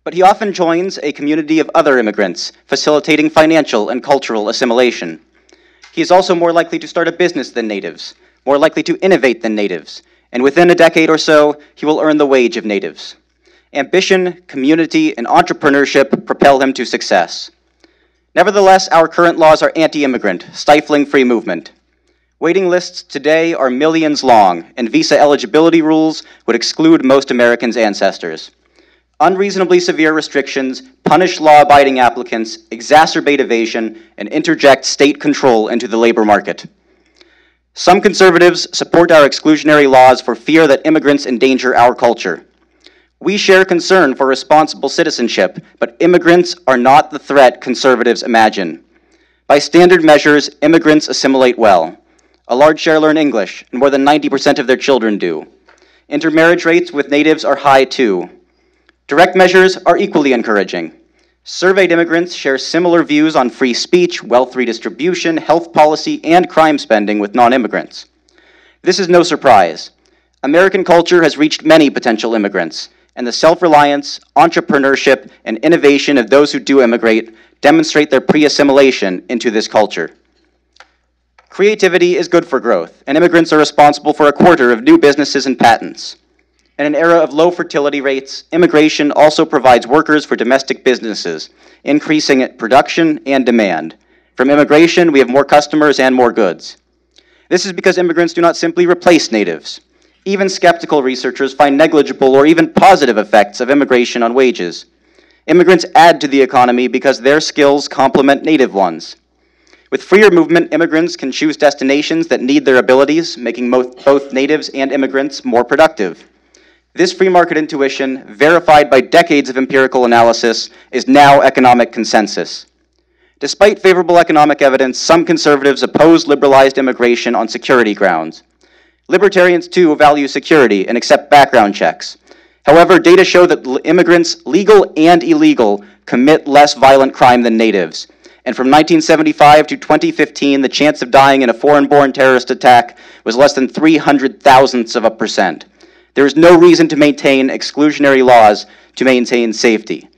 but he often joins a community of other immigrants, facilitating financial and cultural assimilation. He is also more likely to start a business than natives, more likely to innovate than natives, and within a decade or so, he will earn the wage of natives. Ambition, community, and entrepreneurship propel him to success. Nevertheless, our current laws are anti-immigrant, stifling free movement. Waiting lists today are millions long, and visa eligibility rules would exclude most Americans' ancestors. Unreasonably severe restrictions punish law-abiding applicants, exacerbate evasion, and interject state control into the labor market. Some conservatives support our exclusionary laws for fear that immigrants endanger our culture. We share concern for responsible citizenship, but immigrants are not the threat conservatives imagine. By standard measures, immigrants assimilate well. A large share learn English, and more than 90% of their children do. Intermarriage rates with natives are high too. Direct measures are equally encouraging. Surveyed immigrants share similar views on free speech, wealth redistribution, health policy, and crime spending with non-immigrants. This is no surprise. American culture has reached many potential immigrants, and the self-reliance, entrepreneurship, and innovation of those who do immigrate demonstrate their pre-assimilation into this culture. Creativity is good for growth, and immigrants are responsible for a quarter of new businesses and patents. In an era of low fertility rates, immigration also provides workers for domestic businesses, increasing production and demand. From immigration, we have more customers and more goods. This is because immigrants do not simply replace natives. Even skeptical researchers find negligible or even positive effects of immigration on wages. Immigrants add to the economy because their skills complement native ones. With freer movement, immigrants can choose destinations that need their abilities, making both natives and immigrants more productive. This free market intuition, verified by decades of empirical analysis, is now economic consensus. Despite favorable economic evidence, some conservatives oppose liberalized immigration on security grounds. Libertarians, too, value security and accept background checks. However, data show that immigrants, legal and illegal, commit less violent crime than natives. And from 1975 to 2015, the chance of dying in a foreign-born terrorist attack was less than 0.03%. There is no reason to maintain exclusionary laws to maintain safety.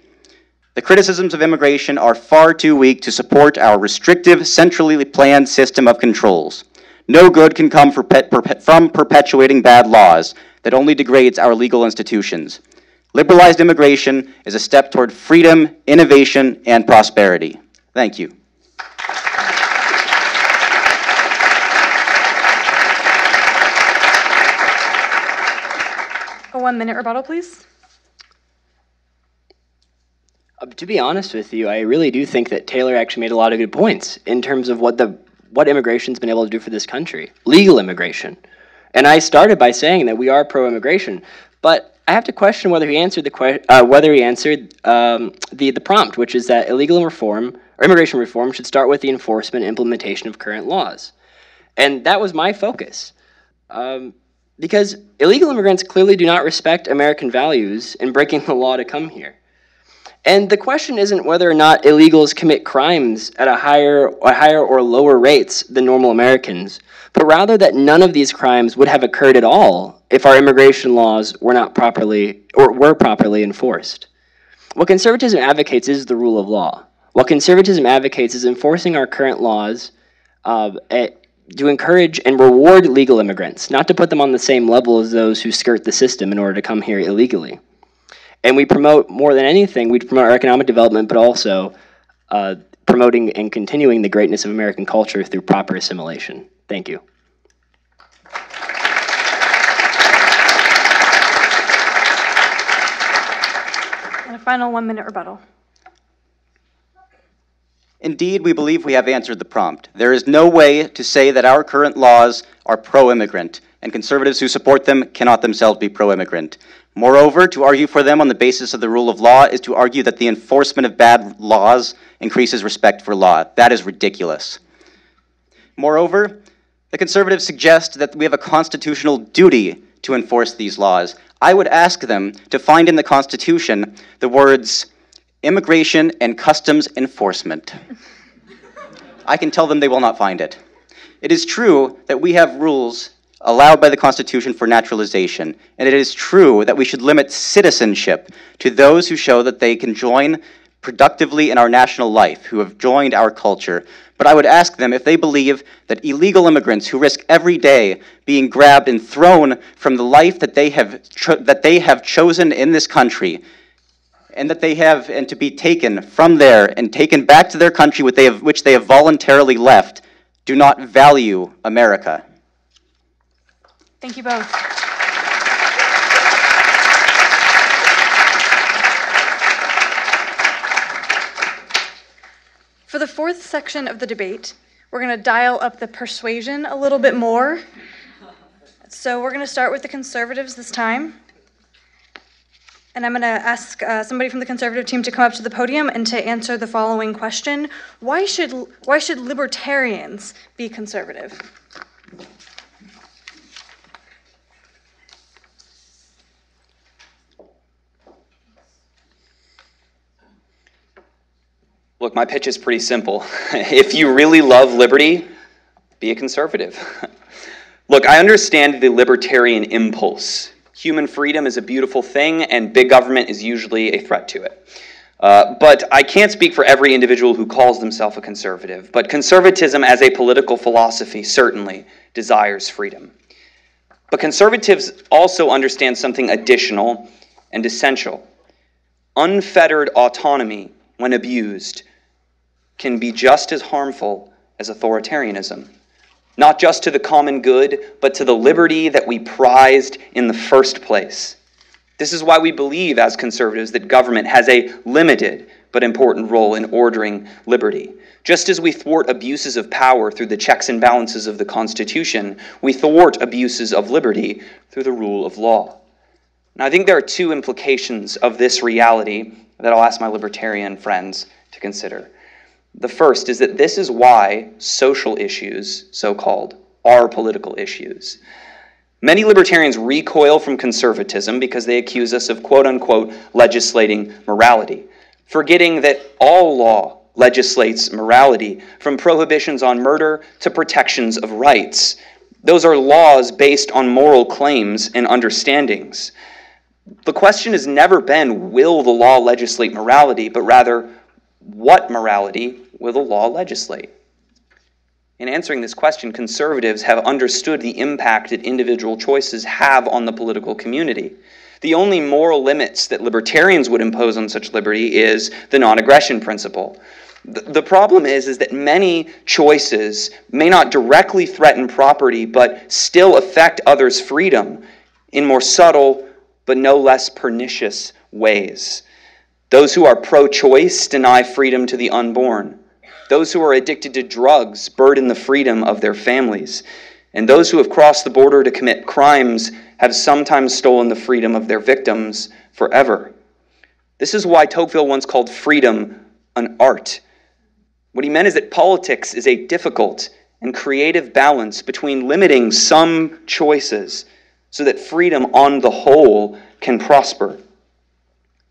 The criticisms of immigration are far too weak to support our restrictive, centrally planned system of controls. No good can come from perpetuating bad laws that only degrades our legal institutions. Liberalized immigration is a step toward freedom, innovation, and prosperity. Thank you. A 1-minute rebuttal, please. To be honest with you, I really do think that Taylor actually made a lot of good points in terms of what immigration's been able to do for this country, legal immigration. And I started by saying that we are pro-immigration, but I have to question whether he answered the prompt, which is that illegal reform or immigration reform should start with the enforcement and implementation of current laws. And that was my focus. Because illegal immigrants clearly do not respect American values in breaking the law to come here. And the question isn't whether or not illegals commit crimes at a higher or lower rates than normal Americans, but rather that none of these crimes would have occurred at all if our immigration laws were properly enforced. What conservatism advocates is the rule of law. What conservatism advocates is enforcing our current laws to encourage and reward legal immigrants, not to put them on the same level as those who skirt the system in order to come here illegally. And we promote, more than anything, we promote our economic development, but also promoting and continuing the greatness of American culture through proper assimilation. Thank you. And a final 1-minute rebuttal. Indeed, we believe we have answered the prompt. There is no way to say that our current laws are pro-immigrant, and conservatives who support them cannot themselves be pro-immigrant. Moreover, to argue for them on the basis of the rule of law is to argue that the enforcement of bad laws increases respect for law. That is ridiculous. Moreover, the conservatives suggest that we have a constitutional duty to enforce these laws. I would ask them to find in the Constitution the words immigration and customs enforcement. I can tell them they will not find it. It is true that we have rules allowed by the Constitution for naturalization, and it is true that we should limit citizenship to those who show that they can join productively in our national life, who have joined our culture. But I would ask them if they believe that illegal immigrants who risk every day being grabbed and thrown from the life that they have chosen in this country, and to be taken from there and taken back to their country which they have voluntarily left, do not value America. Thank you both. For the fourth section of the debate, we're going to dial up the persuasion a little bit more. So we're going to start with the conservatives this time. And I'm going to ask somebody from the conservative team to come up to the podium and to answer the following question. Why should libertarians be conservative? Look, my pitch is pretty simple. If you really love liberty, be a conservative. Look, I understand the libertarian impulse. Human freedom is a beautiful thing, and big government is usually a threat to it. But I can't speak for every individual who calls themselves a conservative. But conservatism as a political philosophy certainly desires freedom. But conservatives also understand something additional and essential. Unfettered autonomy, when abused, can be just as harmful as authoritarianism. Not just to the common good, but to the liberty that we prized in the first place. This is why we believe, as conservatives, that government has a limited but important role in ordering liberty. Just as we thwart abuses of power through the checks and balances of the Constitution, we thwart abuses of liberty through the rule of law. Now, I think there are two implications of this reality that I'll ask my libertarian friends to consider. The first is that this is why social issues, so-called, are political issues. Many libertarians recoil from conservatism because they accuse us of quote-unquote legislating morality, forgetting that all law legislates morality, from prohibitions on murder to protections of rights. Those are laws based on moral claims and understandings. The question has never been, will the law legislate morality, but rather, what morality will the law legislate? In answering this question, conservatives have understood the impact that individual choices have on the political community. The only moral limits that libertarians would impose on such liberty is the non-aggression principle. The problem is that many choices may not directly threaten property, but still affect others' freedom in more subtle but no less pernicious ways. Those who are pro-choice deny freedom to the unborn. Those who are addicted to drugs burden the freedom of their families. And those who have crossed the border to commit crimes have sometimes stolen the freedom of their victims forever. This is why Tocqueville once called freedom an art. What he meant is that politics is a difficult and creative balance between limiting some choices so that freedom on the whole can prosper.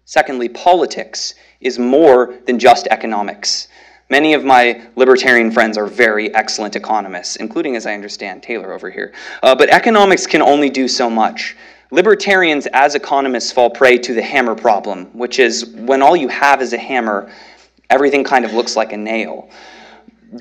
Secondly, politics is more than just economics. Many of my libertarian friends are very excellent economists, including, as I understand, Taylor over here. But economics can only do so much. Libertarians, as economists, fall prey to the hammer problem, which is when all you have is a hammer, everything kind of looks like a nail.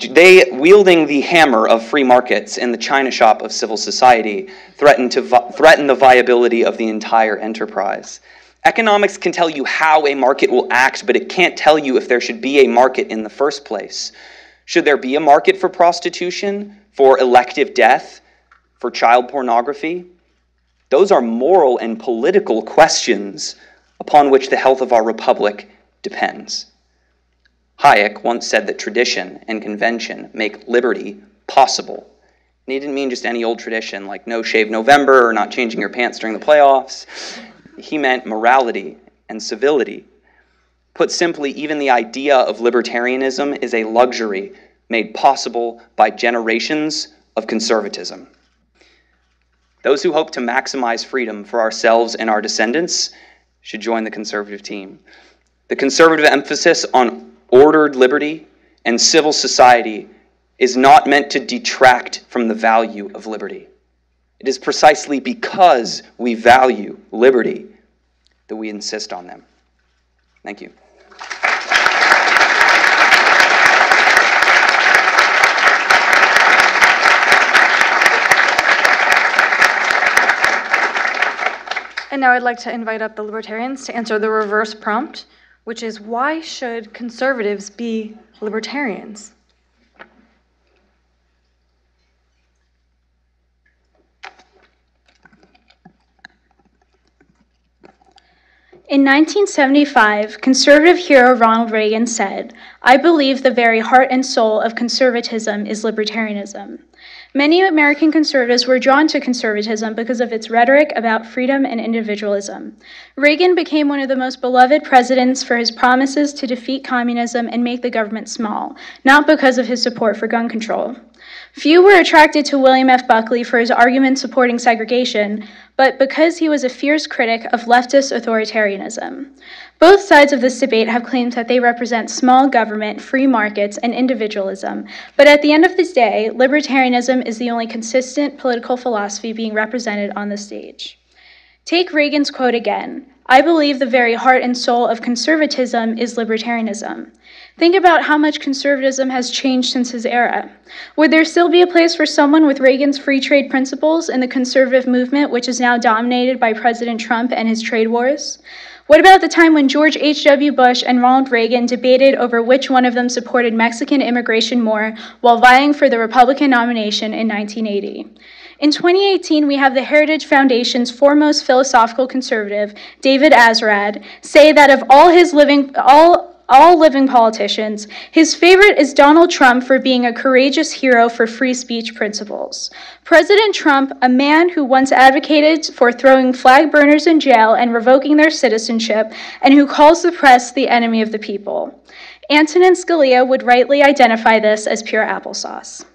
They, wielding the hammer of free markets in the china shop of civil society, threaten the viability of the entire enterprise. Economics can tell you how a market will act, but it can't tell you if there should be a market in the first place. Should there be a market for prostitution, for elective death, for child pornography? Those are moral and political questions upon which the health of our republic depends. Hayek once said that tradition and convention make liberty possible. And he didn't mean just any old tradition like no shave November or not changing your pants during the playoffs. He meant morality and civility. Put simply, even the idea of libertarianism is a luxury made possible by generations of conservatism. Those who hope to maximize freedom for ourselves and our descendants should join the conservative team. The conservative emphasis on ordered liberty and civil society is not meant to detract from the value of liberty. It is precisely because we value liberty that we insist on them. Thank you. And now I'd like to invite up the Libertarians to answer the reverse prompt, which is, why should conservatives be libertarians? In 1975, conservative hero Ronald Reagan said, "I believe the very heart and soul of conservatism is libertarianism." Many American conservatives were drawn to conservatism because of its rhetoric about freedom and individualism. Reagan became one of the most beloved presidents for his promises to defeat communism and make the government small, not because of his support for gun control. Few were attracted to William F. Buckley for his arguments supporting segregation, but because he was a fierce critic of leftist authoritarianism. Both sides of this debate have claimed that they represent small government, free markets, and individualism, but at the end of this day, libertarianism is the only consistent political philosophy being represented on the stage. Take Reagan's quote again, "I believe the very heart and soul of conservatism is libertarianism." Think about how much conservatism has changed since his era. Would there still be a place for someone with Reagan's free trade principles in the conservative movement, which is now dominated by President Trump and his trade wars? What about the time when George H.W. Bush and Ronald Reagan debated over which one of them supported Mexican immigration more while vying for the Republican nomination in 1980? In 2018, we have the Heritage Foundation's foremost philosophical conservative, David Azarad, say that of all living politicians, his favorite is Donald Trump for being a courageous hero for free speech principles. President Trump, a man who once advocated for throwing flag burners in jail and revoking their citizenship, and who calls the press the enemy of the people. Antonin Scalia would rightly identify this as pure applesauce.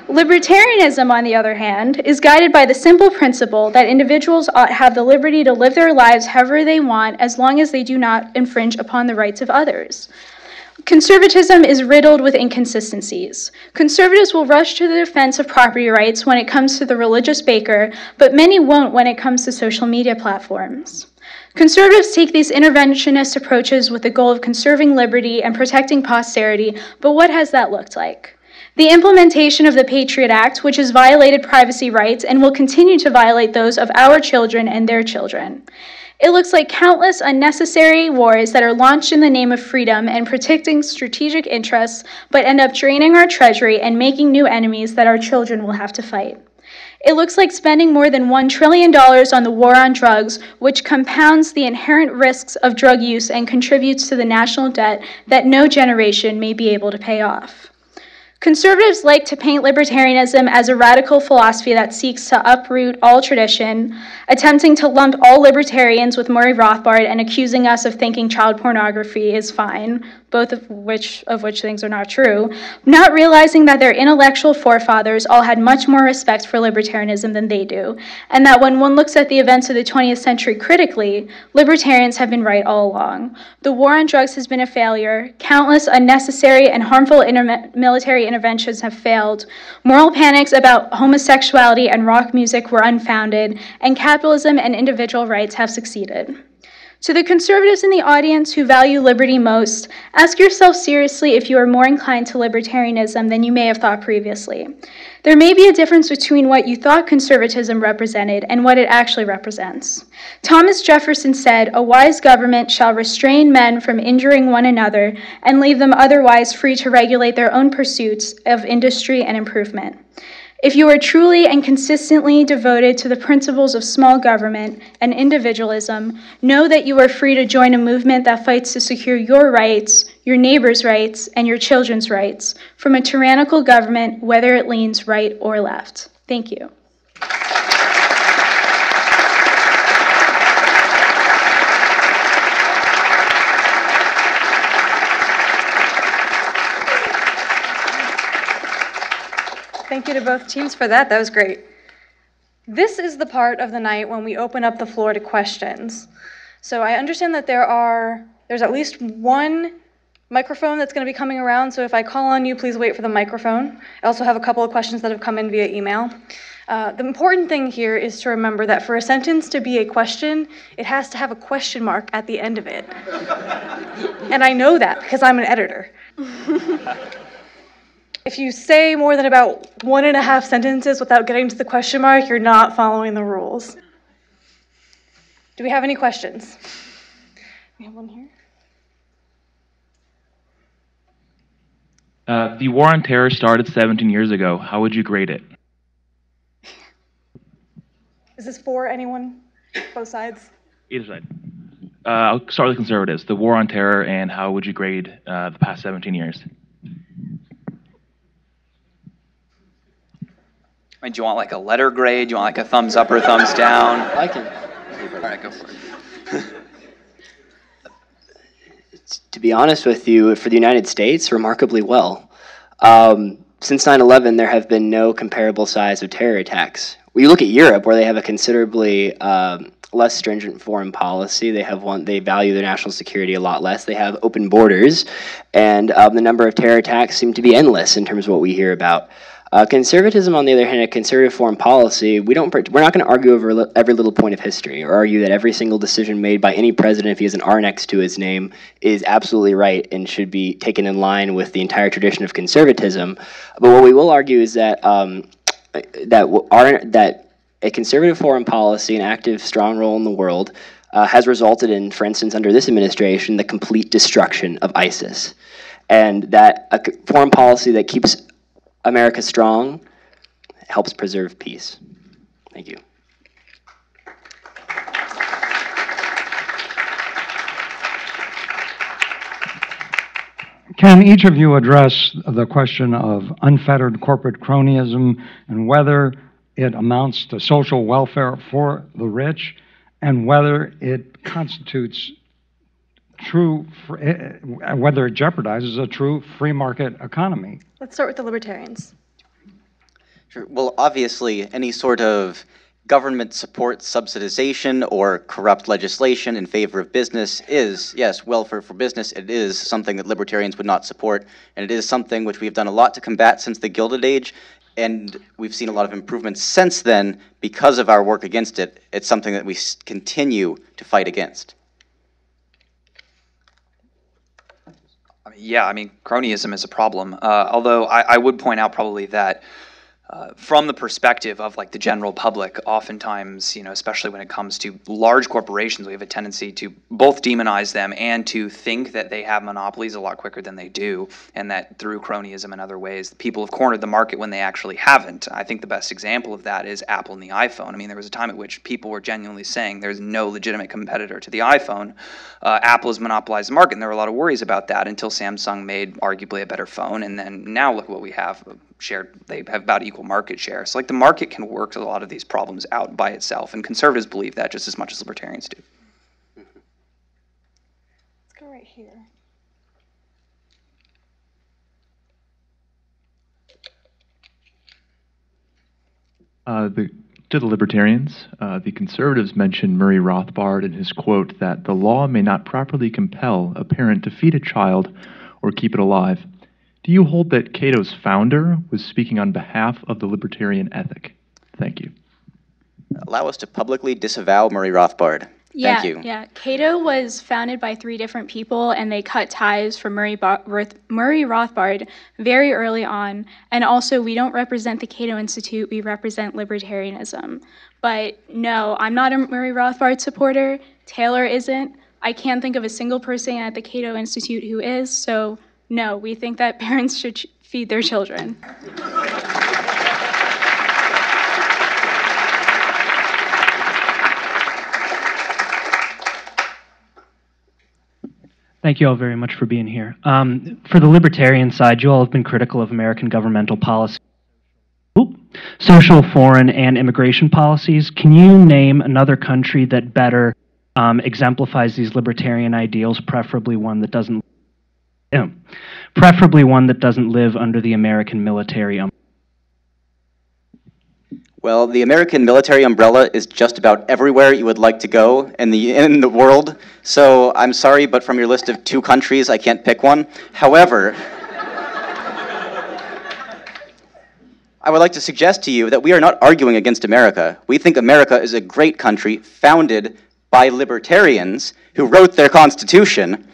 Libertarianism, on the other hand, is guided by the simple principle that individuals ought to have the liberty to live their lives however they want as long as they do not infringe upon the rights of others. Conservatism is riddled with inconsistencies. Conservatives will rush to the defense of property rights when it comes to the religious baker, but many won't when it comes to social media platforms. Conservatives take these interventionist approaches with the goal of conserving liberty and protecting posterity, but what has that looked like? The implementation of the Patriot Act, which has violated privacy rights and will continue to violate those of our children and their children. It looks like countless unnecessary wars that are launched in the name of freedom and protecting strategic interests, but end up draining our treasury and making new enemies that our children will have to fight. It looks like spending more than $1 trillion on the war on drugs, which compounds the inherent risks of drug use and contributes to the national debt that no generation may be able to pay off. Conservatives like to paint libertarianism as a radical philosophy that seeks to uproot all tradition, attempting to lump all libertarians with Murray Rothbard and accusing us of thinking child pornography is fine, both of which things are not true, not realizing that their intellectual forefathers all had much more respect for libertarianism than they do, and that when one looks at the events of the 20th century critically, libertarians have been right all along. The war on drugs has been a failure, countless unnecessary and harmful military interventions have failed, moral panics about homosexuality and rock music were unfounded, and capitalism and individual rights have succeeded. To the conservatives in the audience who value liberty most, ask yourself seriously if you are more inclined to libertarianism than you may have thought previously. There may be a difference between what you thought conservatism represented and what it actually represents. Thomas Jefferson said, "A wise government shall restrain men from injuring one another and leave them otherwise free to regulate their own pursuits of industry and improvement." If you are truly and consistently devoted to the principles of small government and individualism, know that you are free to join a movement that fights to secure your rights, your neighbor's rights, and your children's rights from a tyrannical government, whether it leans right or left. Thank you. Thank you to both teams for that. That was great. This is the part of the night when we open up the floor to questions. So I understand that there's at least one microphone that's going to be coming around, so if I call on you, please wait for the microphone. I also have a couple of questions that have come in via email. The important thing here is to remember that for a sentence to be a question, it has to have a question mark at the end of it. And I know that because I'm an editor. If you say more than about 1.5 sentences without getting to the question mark, you're not following the rules. Do we have any questions? We have one here. The war on terror started 17 years ago. How would you grade it? Is this for anyone? Both sides? Either side. I'll start with the conservatives. The war on terror, and how would you grade the past 17 years? I mean, do you want like a letter grade? Do you want like a thumbs up or thumbs down? I can. All right, go for it. To be honest with you, for the United States, remarkably well. Since 9/11, there have been no comparable size of terror attacks. When you look at Europe, where they have a considerably less stringent foreign policy, they value their national security a lot less. They have open borders, and the number of terror attacks seem to be endless in terms of what we hear about. Conservatism, on the other hand, a conservative foreign policy, we're not going to argue over every little point of history or argue that every single decision made by any president, if he has an R next to his name, is absolutely right and should be taken in line with the entire tradition of conservatism. But what we will argue is that that a conservative foreign policy, an active, strong role in the world, has resulted in, for instance, under this administration, the complete destruction of ISIS. And that a foreign policy that keeps America strong helps preserve peace. Thank you. Can each of you address the question of unfettered corporate cronyism and whether it amounts to social welfare for the rich and whether it constitutes whether it jeopardizes a true free market economy? Let's start with the Libertarians. Sure. Well, obviously, any sort of government support subsidization or corrupt legislation in favor of business is, yes, welfare for business. It is something that libertarians would not support, and it is something which we've done a lot to combat since the Gilded Age, and we've seen a lot of improvements since then because of our work against it. It's something that we continue to fight against. Yeah, I mean, cronyism is a problem. Although I would point out probably that from the perspective of like the general public, oftentimes, especially when it comes to large corporations, we have a tendency to both demonize them and to think that they have monopolies a lot quicker than they do, and that through cronyism and other ways, people have cornered the market when they actually haven't. I think the best example of that is Apple and the iPhone. I mean, there was a time at which people were genuinely saying there's no legitimate competitor to the iPhone. Apple has monopolized the market, and there were a lot of worries about that until Samsung made arguably a better phone, and then now look what we have. They have about equal market share. So like the market can work a lot of these problems out by itself, and conservatives believe that just as much as libertarians do. Let's go right here. To the libertarians, the conservatives mentioned Murray Rothbard in his quote that the law may not properly compel a parent to feed a child or keep it alive. Do you hold that Cato's founder was speaking on behalf of the libertarian ethic? Thank you. Allow us to publicly disavow Murray Rothbard. Yeah, Thank you. Yeah, Cato was founded by 3 different people, and they cut ties from Murray Rothbard very early on. And also, we don't represent the Cato Institute, we represent libertarianism. But no, I'm not a Murray Rothbard supporter. Taylor isn't. I can't think of a single person at the Cato Institute who is, so no, we think that parents should feed their children. Thank you all very much for being here. For the libertarian side, you all have been critical of American governmental policy, social, foreign, and immigration policies. Can you name another country that better exemplifies these libertarian ideals, preferably one that doesn't live under the American military umbrella? Well, the American military umbrella is just about everywhere you would like to go in the world. So I'm sorry, but from your list of 2 countries, I can't pick one. However, I would like to suggest to you that we are not arguing against America. We think America is a great country founded by libertarians who wrote their Constitution.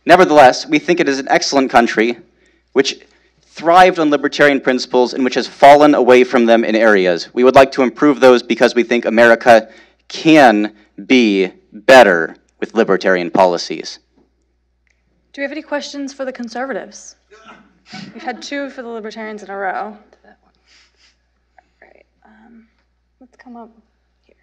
Nevertheless, we think it is an excellent country which thrived on libertarian principles and which has fallen away from them in areas. We would like to improve those because we think America can be better with libertarian policies. Do we have any questions for the conservatives? We've had 2 for the libertarians in a row. All right, let's come up here.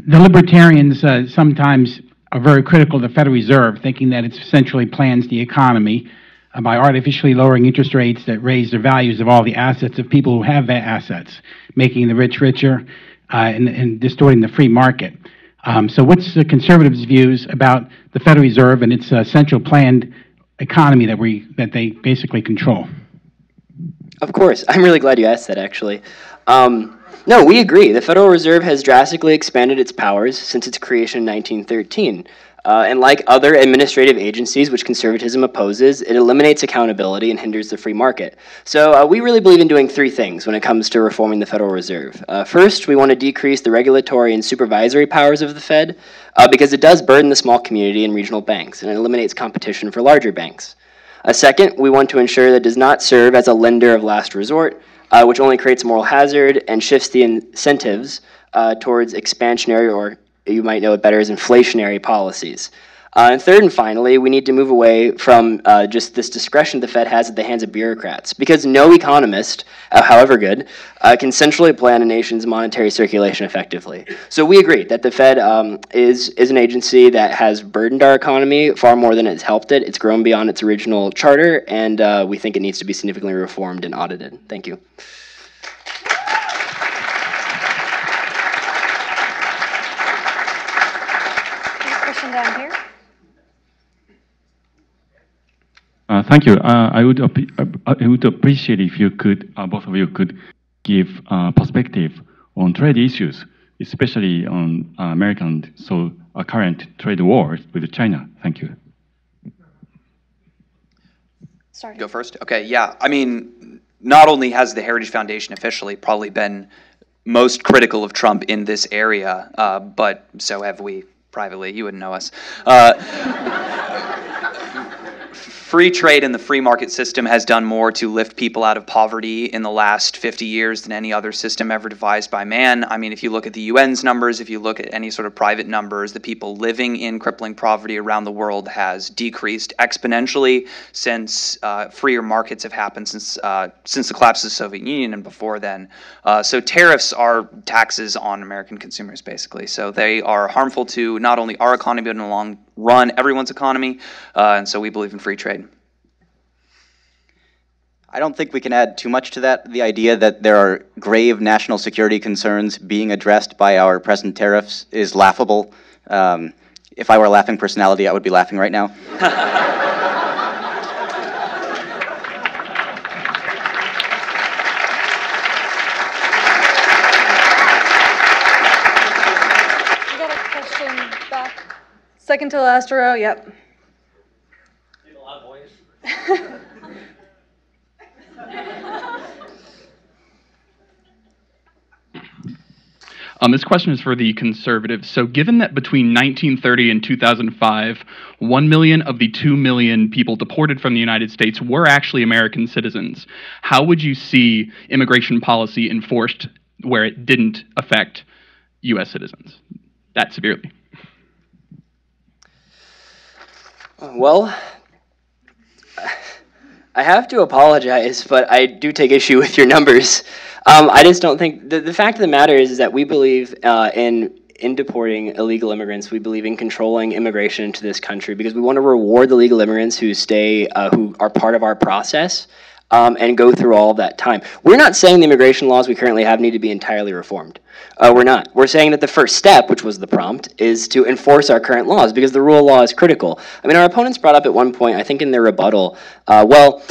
The libertarians sometimes are very critical of the Federal Reserve, thinking that it essentially plans the economy by artificially lowering interest rates that raise the values of all the assets of people who have assets, making the rich richer and distorting the free market. So what's the conservatives' views about the Federal Reserve and its central planned economy that they basically control? Of course. I'm really glad you asked that, actually. No, we agree. The Federal Reserve has drastically expanded its powers since its creation in 1913. And like other administrative agencies which conservatism opposes, it eliminates accountability and hinders the free market. So we really believe in doing 3 things when it comes to reforming the Federal Reserve. First, we want to decrease the regulatory and supervisory powers of the Fed because it does burden the small community and regional banks, and it eliminates competition for larger banks. Second, we want to ensure that it does not serve as a lender of last resort, which only creates moral hazard and shifts the incentives towards expansionary, or you might know it better as inflationary policies. And third and finally, we need to move away from just this discretion the Fed has at the hands of bureaucrats, because no economist, however good, can centrally plan a nation's monetary circulation effectively. So we agree that the Fed is an agency that has burdened our economy far more than it's helped it. It's grown beyond its original charter, and we think it needs to be significantly reformed and audited. Thank you. Question down here. Thank you. I would appreciate if you could, both of you could give perspective on trade issues, especially on American current trade wars with China. Thank you. Sorry. Go first? Okay, yeah. I mean, not only has the Heritage Foundation officially probably been most critical of Trump in this area, but so have we privately. You wouldn't know us. Free trade and the free market system has done more to lift people out of poverty in the last 50 years than any other system ever devised by man. I mean, if you look at the UN's numbers, if you look at any sort of private numbers, the people living in crippling poverty around the world has decreased exponentially since freer markets have happened since the collapse of the Soviet Union and before then. So tariffs are taxes on American consumers, basically. So they are harmful to not only our economy, but in the long run, everyone's economy. And so we believe in free trade. I don't think we can add too much to that. The idea that there are grave national security concerns being addressed by our present tariffs is laughable. If I were a laughing personality, I would be laughing right now. You got a question back. Second to last row, yep. Need a loud voice. This question is for the conservatives. So given that between 1930 and 2005, 1 million of the 2 million people deported from the United States were actually American citizens, how would you see immigration policy enforced where it didn't affect U.S. citizens that severely? Well, I have to apologize, but I do take issue with your numbers. I just don't think, the fact of the matter is that we believe in deporting illegal immigrants. We believe in controlling immigration into this country because we want to reward the legal immigrants who stay, who are part of our process and go through all of that time. We're not saying the immigration laws we currently have need to be entirely reformed. We're not. We're saying that the first step, which was the prompt, is to enforce our current laws because the rule of law is critical. I mean, our opponents brought up at one point, I think in their rebuttal, well,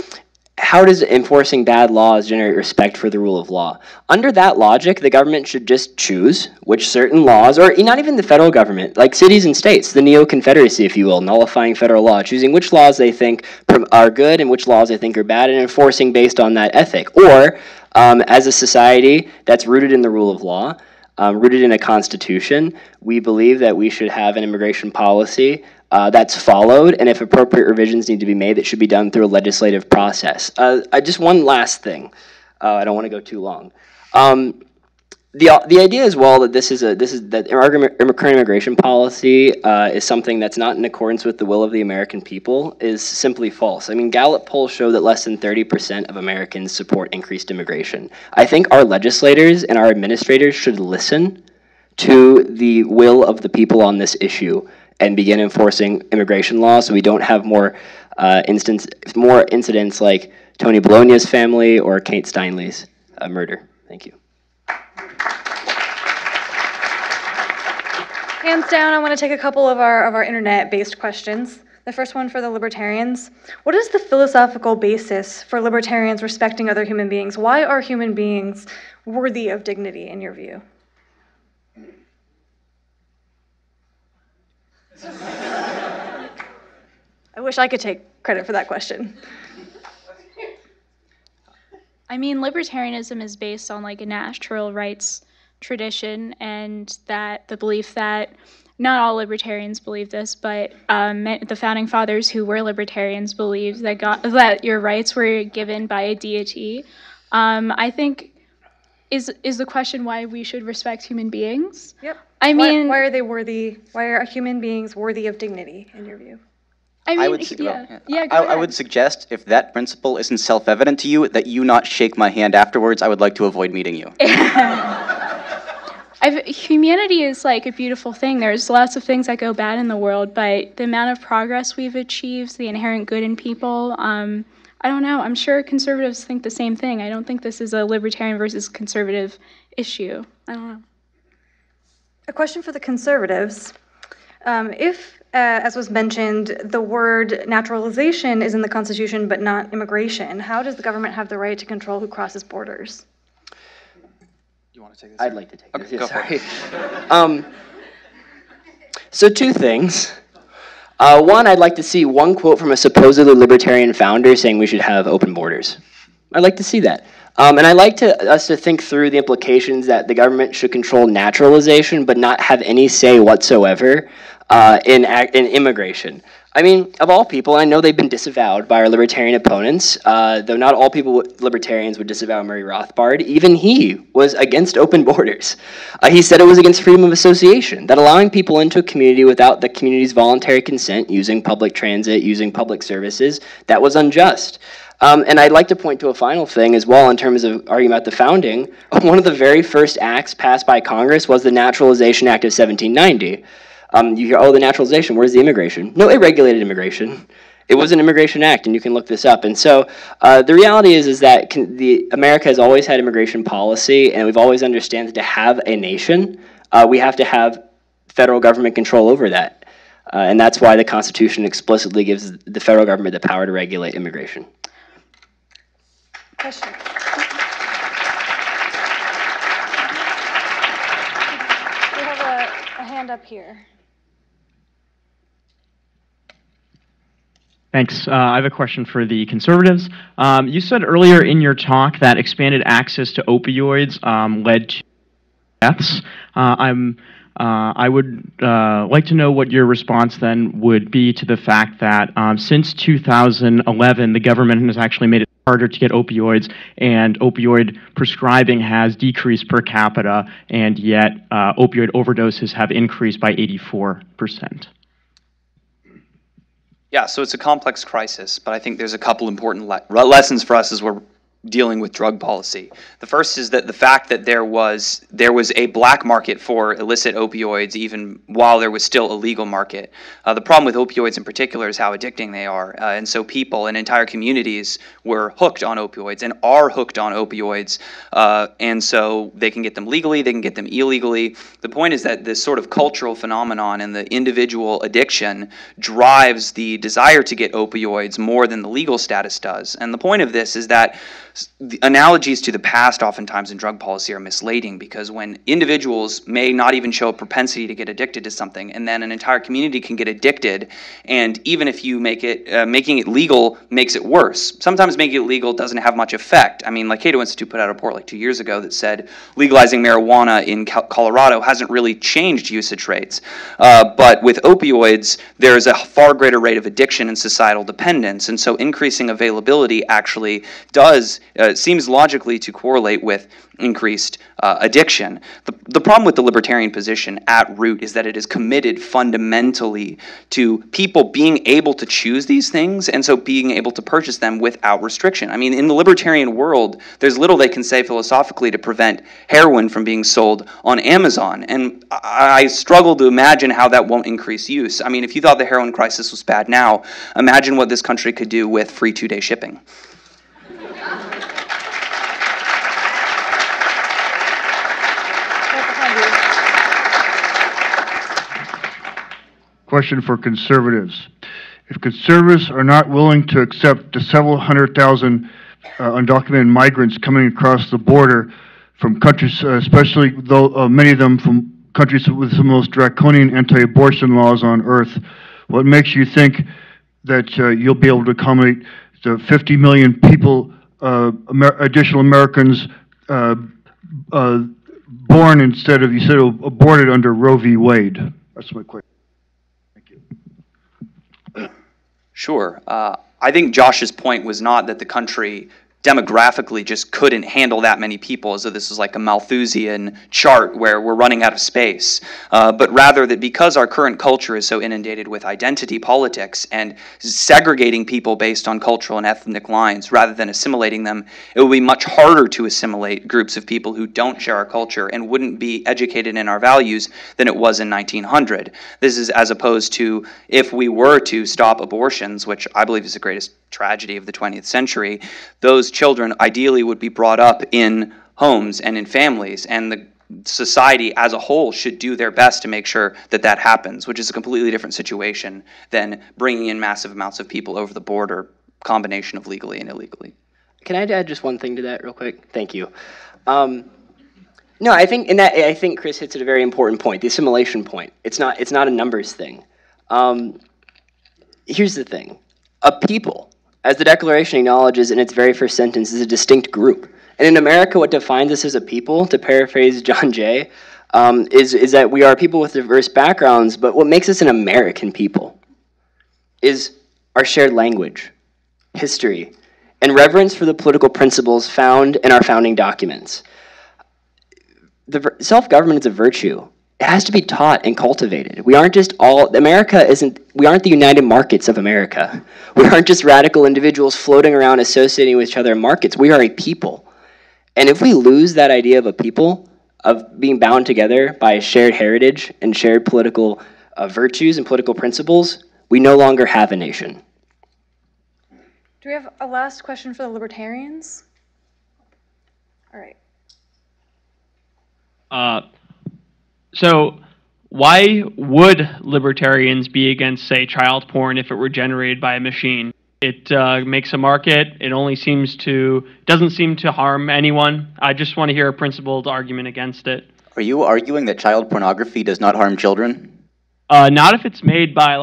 how does enforcing bad laws generate respect for the rule of law? Under that logic, the government should just choose which certain laws, or not even the federal government, like cities and states, the neo-confederacy, if you will, nullifying federal law, choosing which laws they think are good and which laws they think are bad, and enforcing based on that ethic. Or, as a society that's rooted in the rule of law, rooted in a constitution, we believe that we should have an immigration policy that's followed, and if appropriate revisions need to be made, that should be done through a legislative process. Just one last thing. I don't want to go too long. The idea as well that that our current immigration policy is something that's not in accordance with the will of the American people is simply false. I mean, Gallup polls show that less than 30% of Americans support increased immigration. I think our legislators and our administrators should listen to the will of the people on this issue and begin enforcing immigration law so we don't have more incidents like Tony Bologna's family or Kate Steinley's murder. Thank you. Hands down, I want to take a couple of our internet-based questions. The first one for the libertarians. What is the philosophical basis for libertarians respecting other human beings? Why are human beings worthy of dignity in your view? I wish I could take credit for that question. I mean, libertarianism is based on like a natural rights tradition, and that the belief that not all libertarians believe this, but the founding fathers who were libertarians believed that that your rights were given by a deity. I think is the question why we should respect human beings? Yep. I mean, why are they worthy? Why are human beings worthy of dignity in your view? I mean, I would suggest, if that principle isn't self-evident to you, that you not shake my hand afterwards. I would like to avoid meeting you. Humanity is like a beautiful thing. There's lots of things that go bad in the world, but the amount of progress we've achieved, the inherent good in people, I don't know. I'm sure conservatives think the same thing. I don't think this is a libertarian versus conservative issue. I don't know. A question for the conservatives. If, as was mentioned, the word naturalization is in the Constitution but not immigration, how does the government have the right to control who crosses borders? You want to take this? I'd like to take this. Yeah, Go sorry. for it. So two things. One, I'd like to see one quote from a supposedly libertarian founder saying we should have open borders. I'd like to see that. And I'd like us to think through the implications that the government should control naturalization but not have any say whatsoever in immigration. I mean, of all people, I know they've been disavowed by our libertarian opponents, though not all libertarians would disavow Murray Rothbard. Even he was against open borders. He said it was against freedom of association, that allowing people into a community without the community's voluntary consent, using public transit, using public services, that was unjust. And I'd like to point to a final thing as well in terms of arguing about the founding. One of the very first acts passed by Congress was the Naturalization Act of 1790. You hear, oh, the naturalization, where's the immigration? No, it regulated immigration. It was an immigration act, and you can look this up. And so the reality is that America has always had immigration policy, and we've always understood that to have a nation, we have to have federal government control over that. And that's why the Constitution explicitly gives the federal government the power to regulate immigration. Question. We have a hand up here. Thanks. I have a question for the conservatives. You said earlier in your talk that expanded access to opioids led to deaths. I would like to know what your response then would be to the fact that since 2011, the government has actually made it harder to get opioids, and opioid prescribing has decreased per capita, and yet opioid overdoses have increased by 84%. Yeah, so it's a complex crisis, but I think there's a couple important lessons for us as we're dealing with drug policy. The first is that the fact that there was a black market for illicit opioids even while there was still a legal market. The problem with opioids in particular is how addicting they are, and so people and entire communities were hooked on opioids and are hooked on opioids, and so they can get them legally, they can get them illegally. The point is that this sort of cultural phenomenon and the individual addiction drives the desire to get opioids more than the legal status does. And the point of this is that the analogies to the past oftentimes in drug policy are misleading, because when individuals may not even show a propensity to get addicted to something, and then an entire community can get addicted, and even if you make it making it legal makes it worse. Sometimes making it legal doesn't have much effect. I mean, like Cato Institute put out a report like 2 years ago that said legalizing marijuana in Colorado hasn't really changed usage rates. But with opioids, there's a far greater rate of addiction and societal dependence, and so increasing availability actually does seems logically to correlate with increased addiction. The problem with the libertarian position at root is that it is committed fundamentally to people being able to choose these things, and so being able to purchase them without restriction. I mean, in the libertarian world, there's little they can say philosophically to prevent heroin from being sold on Amazon, and I struggle to imagine how that won't increase use. I mean, if you thought the heroin crisis was bad now, imagine what this country could do with free 2-day shipping. Question for conservatives. If conservatives are not willing to accept the several 100,000 undocumented migrants coming across the border from countries, especially though many of them from countries with some of the most draconian anti-abortion laws on earth, what makes you think that you'll be able to accommodate the 50 million people, additional Americans born instead of, you said, aborted under Roe v. Wade? That's my question. Sure. I think Josh's point was not that the country demographically just couldn't handle that many people, as though this was like a Malthusian chart where we're running out of space, but rather that because our current culture is so inundated with identity politics and segregating people based on cultural and ethnic lines rather than assimilating them, it will be much harder to assimilate groups of people who don't share our culture and wouldn't be educated in our values than it was in 1900. This is as opposed to if we were to stop abortions, which I believe is the greatest tragedy of the 20th century, those children ideally would be brought up in homes and in families, and the society as a whole should do their best to make sure that that happens, which is a completely different situation than bringing in massive amounts of people over the border, combination of legally and illegally. Can I add just one thing to that real quick? Thank you. No, I think Chris hits at a very important point, the assimilation point. It's not a numbers thing. Here's the thing. A people, as the Declaration acknowledges in its very first sentence, is a distinct group. And in America, what defines us as a people, to paraphrase John Jay, is that we are people with diverse backgrounds, but what makes us an American people is our shared language, history, and reverence for the political principles found in our founding documents. Self-government is a virtue. It has to be taught and cultivated. We aren't just we aren't the United Markets of America. We aren't just radical individuals floating around associating with each other in markets. We are a people. And if we lose that idea of a people, of being bound together by a shared heritage and shared political virtues and political principles, we no longer have a nation. Do we have a last question for the Libertarians? All right. So why would libertarians be against, say, child porn if it were generated by a machine? It makes a market. It doesn't seem to harm anyone. I just want to hear a principled argument against it. Are you arguing that child pornography does not harm children? Not if it's made by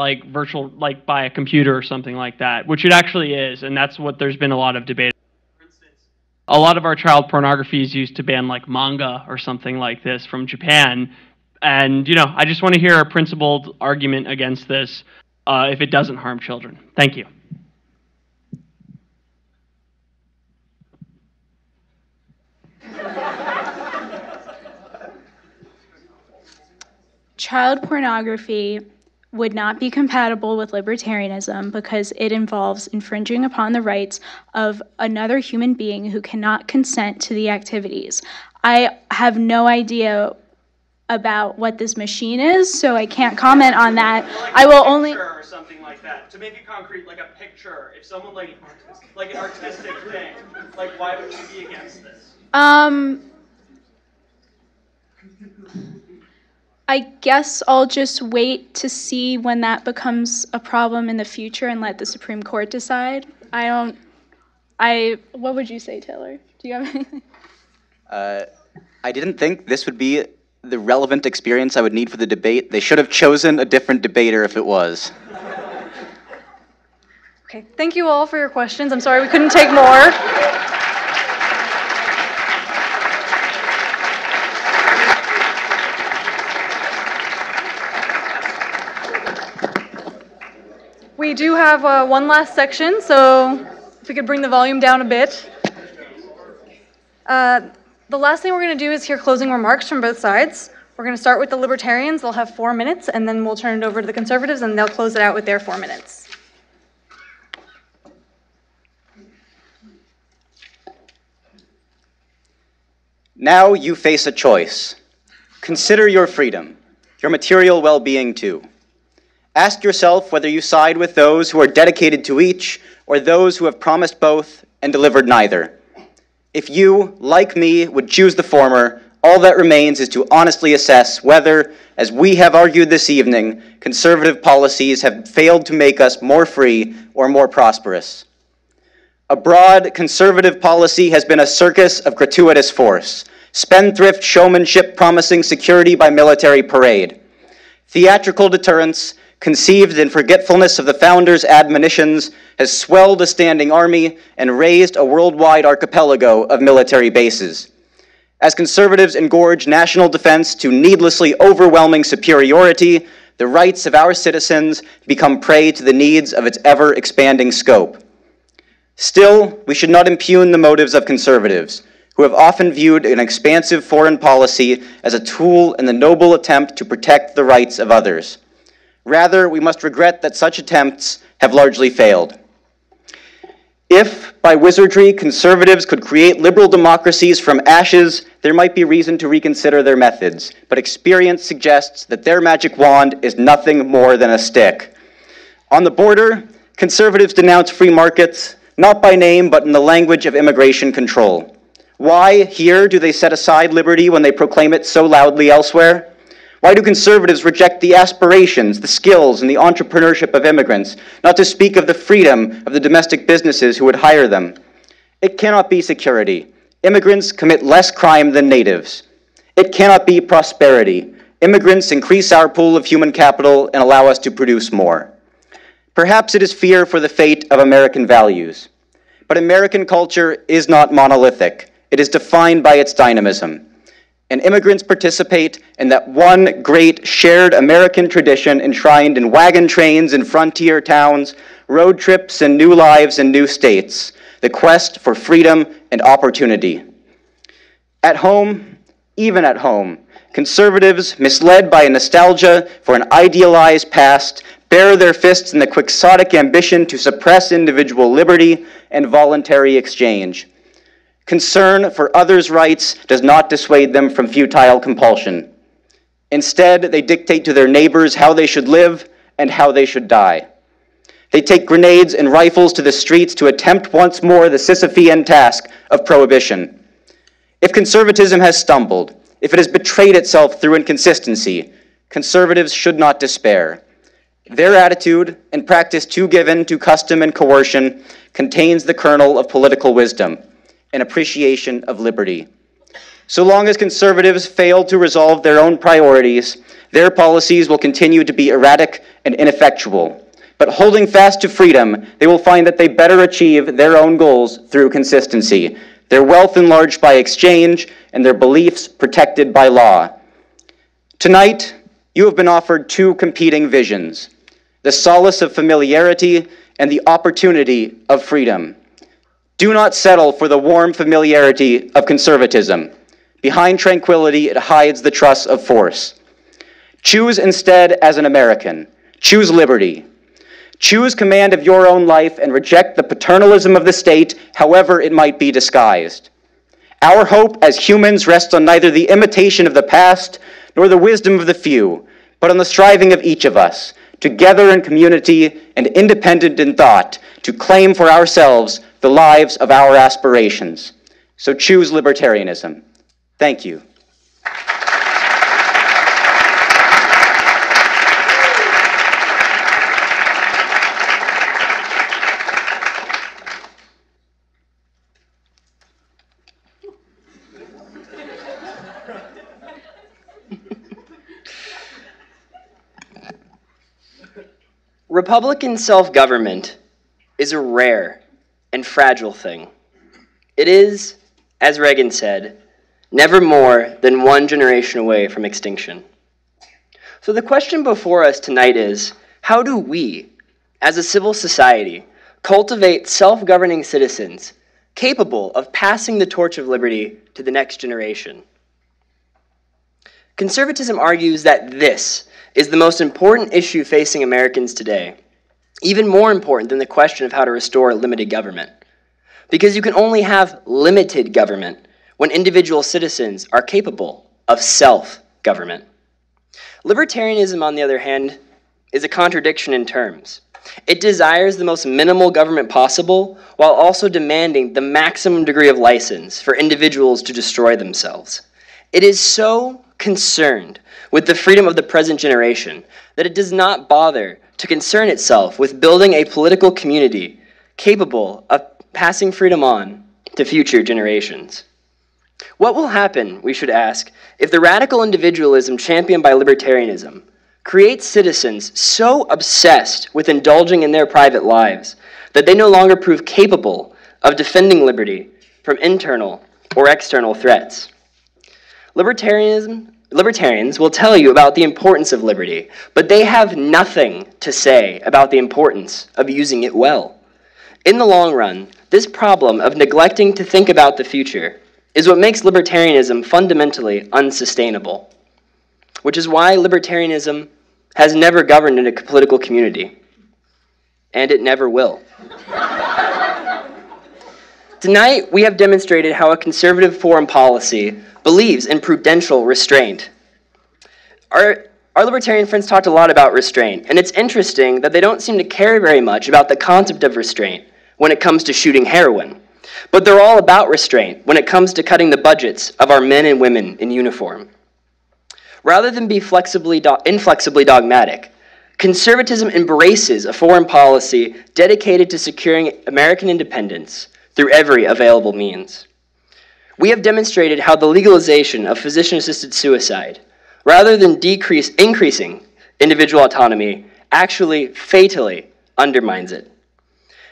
by a computer or something like that, which it actually is, and that's what there's been a lot of debate. For instance, a lot of our child pornography is used to ban like manga or something like this from Japan. And, I just want to hear a principled argument against this if it doesn't harm children. Thank you. Child pornography would not be compatible with libertarianism because it involves infringing upon the rights of another human being who cannot consent to the activities. I have no idea about what this machine is, so I can't comment on that. I will only... Or something like that. To make it concrete, like a picture. If someone like an artistic thing, like why would you be against this? I guess I'll just wait to see when that becomes a problem in the future and let the Supreme Court decide. What would you say, Taylor? Do you have anything? I didn't think this would be the relevant experience I would need for the debate. They should have chosen a different debater if it was. Okay, thank you all for your questions. I'm sorry we couldn't take more. We do have one last section, so if we could bring the volume down a bit. The last thing we're going to do is hear closing remarks from both sides. We're going to start with the Libertarians. They'll have 4 minutes, and then we'll turn it over to the Conservatives, and they'll close it out with their 4 minutes. Now you face a choice. Consider your freedom, your material well-being too. Ask yourself whether you side with those who are dedicated to each or those who have promised both and delivered neither. If you, like me, would choose the former, all that remains is to honestly assess whether, as we have argued this evening, conservative policies have failed to make us more free or more prosperous. A broad conservative policy has been a circus of gratuitous force, spendthrift showmanship promising security by military parade, theatrical deterrence conceived in forgetfulness of the founders' admonitions, has swelled a standing army and raised a worldwide archipelago of military bases. As conservatives engorge national defense to needlessly overwhelming superiority, the rights of our citizens become prey to the needs of its ever-expanding scope. Still, we should not impugn the motives of conservatives, who have often viewed an expansive foreign policy as a tool in the noble attempt to protect the rights of others. Rather, we must regret that such attempts have largely failed. If, by wizardry, conservatives could create liberal democracies from ashes, there might be reason to reconsider their methods, but experience suggests that their magic wand is nothing more than a stick. On the border, conservatives denounce free markets, not by name, but in the language of immigration control. Why, here, do they set aside liberty when they proclaim it so loudly elsewhere? Why do conservatives reject the aspirations, the skills, and the entrepreneurship of immigrants, not to speak of the freedom of the domestic businesses who would hire them? It cannot be security. Immigrants commit less crime than natives. It cannot be prosperity. Immigrants increase our pool of human capital and allow us to produce more. Perhaps it is fear for the fate of American values. But American culture is not monolithic. It is defined by its dynamism. And immigrants participate in that one great shared American tradition enshrined in wagon trains in frontier towns, road trips and new lives in new states, the quest for freedom and opportunity. At home, even at home, conservatives, misled by a nostalgia for an idealized past, bare their fists in the quixotic ambition to suppress individual liberty and voluntary exchange. Concern for others' rights does not dissuade them from futile compulsion. Instead, they dictate to their neighbors how they should live and how they should die. They take grenades and rifles to the streets to attempt once more the Sisyphean task of prohibition. If conservatism has stumbled, if it has betrayed itself through inconsistency, conservatives should not despair. Their attitude and practice too given to custom and coercion contains the kernel of political wisdom, an appreciation of liberty. So long as conservatives fail to resolve their own priorities, their policies will continue to be erratic and ineffectual. But holding fast to freedom, they will find that they better achieve their own goals through consistency, their wealth enlarged by exchange, and their beliefs protected by law. Tonight, you have been offered two competing visions, the solace of familiarity and the opportunity of freedom. Do not settle for the warm familiarity of conservatism. Behind tranquility, it hides the trust of force. Choose instead as an American, Choose liberty. Choose command of your own life and reject the paternalism of the state, however it might be disguised. Our hope as humans rests on neither the imitation of the past nor the wisdom of the few, but on the striving of each of us, together in community and independent in thought, to claim for ourselves the lives of our aspirations. So choose libertarianism. Thank you. Republican self-government is a rare and fragile thing. It is, as Reagan said, never more than one generation away from extinction. So the question before us tonight is, how do we, as a civil society, cultivate self-governing citizens capable of passing the torch of liberty to the next generation? Conservatism argues that this is the most important issue facing Americans today, even more important than the question of how to restore limited government. Because you can only have limited government when individual citizens are capable of self-government. Libertarianism, on the other hand, is a contradiction in terms. It desires the most minimal government possible while also demanding the maximum degree of license for individuals to destroy themselves. It is so concerned with the freedom of the present generation that it does not bother to concern itself with building a political community capable of passing freedom on to future generations. What will happen, we should ask, if the radical individualism championed by libertarianism creates citizens so obsessed with indulging in their private lives that they no longer prove capable of defending liberty from internal or external threats? Libertarians will tell you about the importance of liberty, but they have nothing to say about the importance of using it well. In the long run, this problem of neglecting to think about the future is what makes libertarianism fundamentally unsustainable, which is why libertarianism has never governed in a political community, and it never will. Tonight, we have demonstrated how a conservative foreign policy believes in prudential restraint. Our libertarian friends talked a lot about restraint, and it's interesting that they don't seem to care very much about the concept of restraint when it comes to shooting heroin. But they're all about restraint when it comes to cutting the budgets of our men and women in uniform. Rather than be inflexibly dogmatic, conservatism embraces a foreign policy dedicated to securing American independence through every available means. We have demonstrated how the legalization of physician-assisted suicide, rather than increasing individual autonomy, actually fatally undermines it.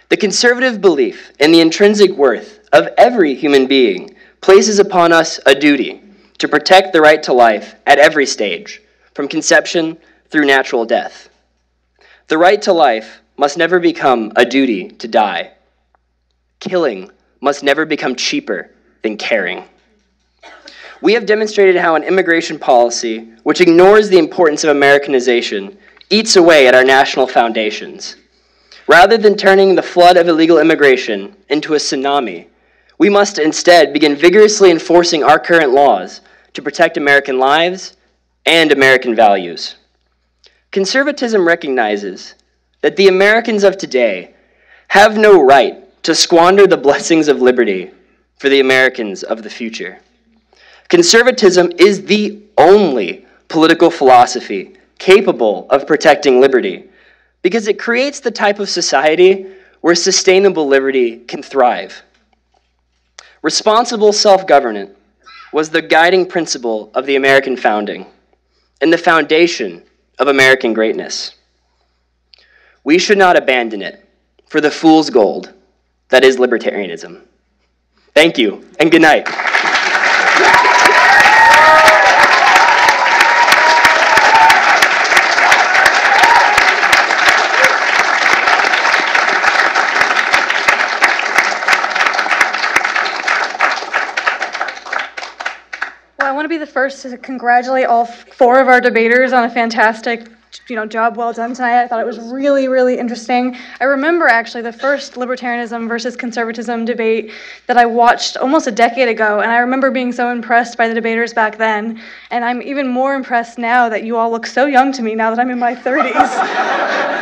The conservative belief in the intrinsic worth of every human being places upon us a duty to protect the right to life at every stage, from conception through natural death. The right to life must never become a duty to die. Killing must never become cheaper than caring. We have demonstrated how an immigration policy, which ignores the importance of Americanization, eats away at our national foundations. Rather than turning the flood of illegal immigration into a tsunami, we must instead begin vigorously enforcing our current laws to protect American lives and American values. Conservatism recognizes that the Americans of today have no right to squander the blessings of liberty for the Americans of the future. Conservatism is the only political philosophy capable of protecting liberty because it creates the type of society where sustainable liberty can thrive. Responsible self-government was the guiding principle of the American founding and the foundation of American greatness. We should not abandon it for the fool's gold that is libertarianism. Thank you, and good night. Well, I want to be the first to congratulate all four of our debaters on a fantastic job well done tonight. I thought it was really, really interesting. I remember actually the first Libertarianism versus Conservatism debate that I watched almost a decade ago, and I remember being so impressed by the debaters back then, and I'm even more impressed now that you all look so young to me now that I'm in my 30s.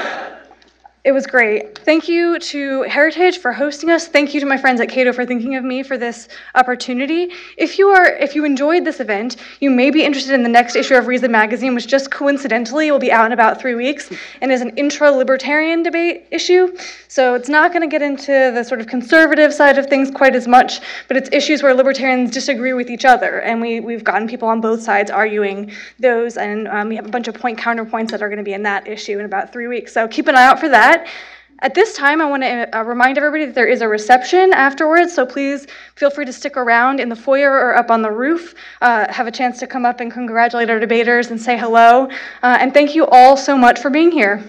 It was great. Thank you to Heritage for hosting us. Thank you to my friends at Cato for thinking of me for this opportunity. If you enjoyed this event, you may be interested in the next issue of Reason Magazine, which just coincidentally will be out in about 3 weeks and is an intra-libertarian debate issue. So it's not going to get into the sort of conservative side of things quite as much, but it's issues where libertarians disagree with each other, and we've gotten people on both sides arguing those, and we have a bunch of counterpoints that are going to be in that issue in about 3 weeks. So keep an eye out for that. At this time, I want to remind everybody that there is a reception afterwards, so please feel free to stick around in the foyer or up on the roof, have a chance to come up and congratulate our debaters and say hello. And thank you all so much for being here.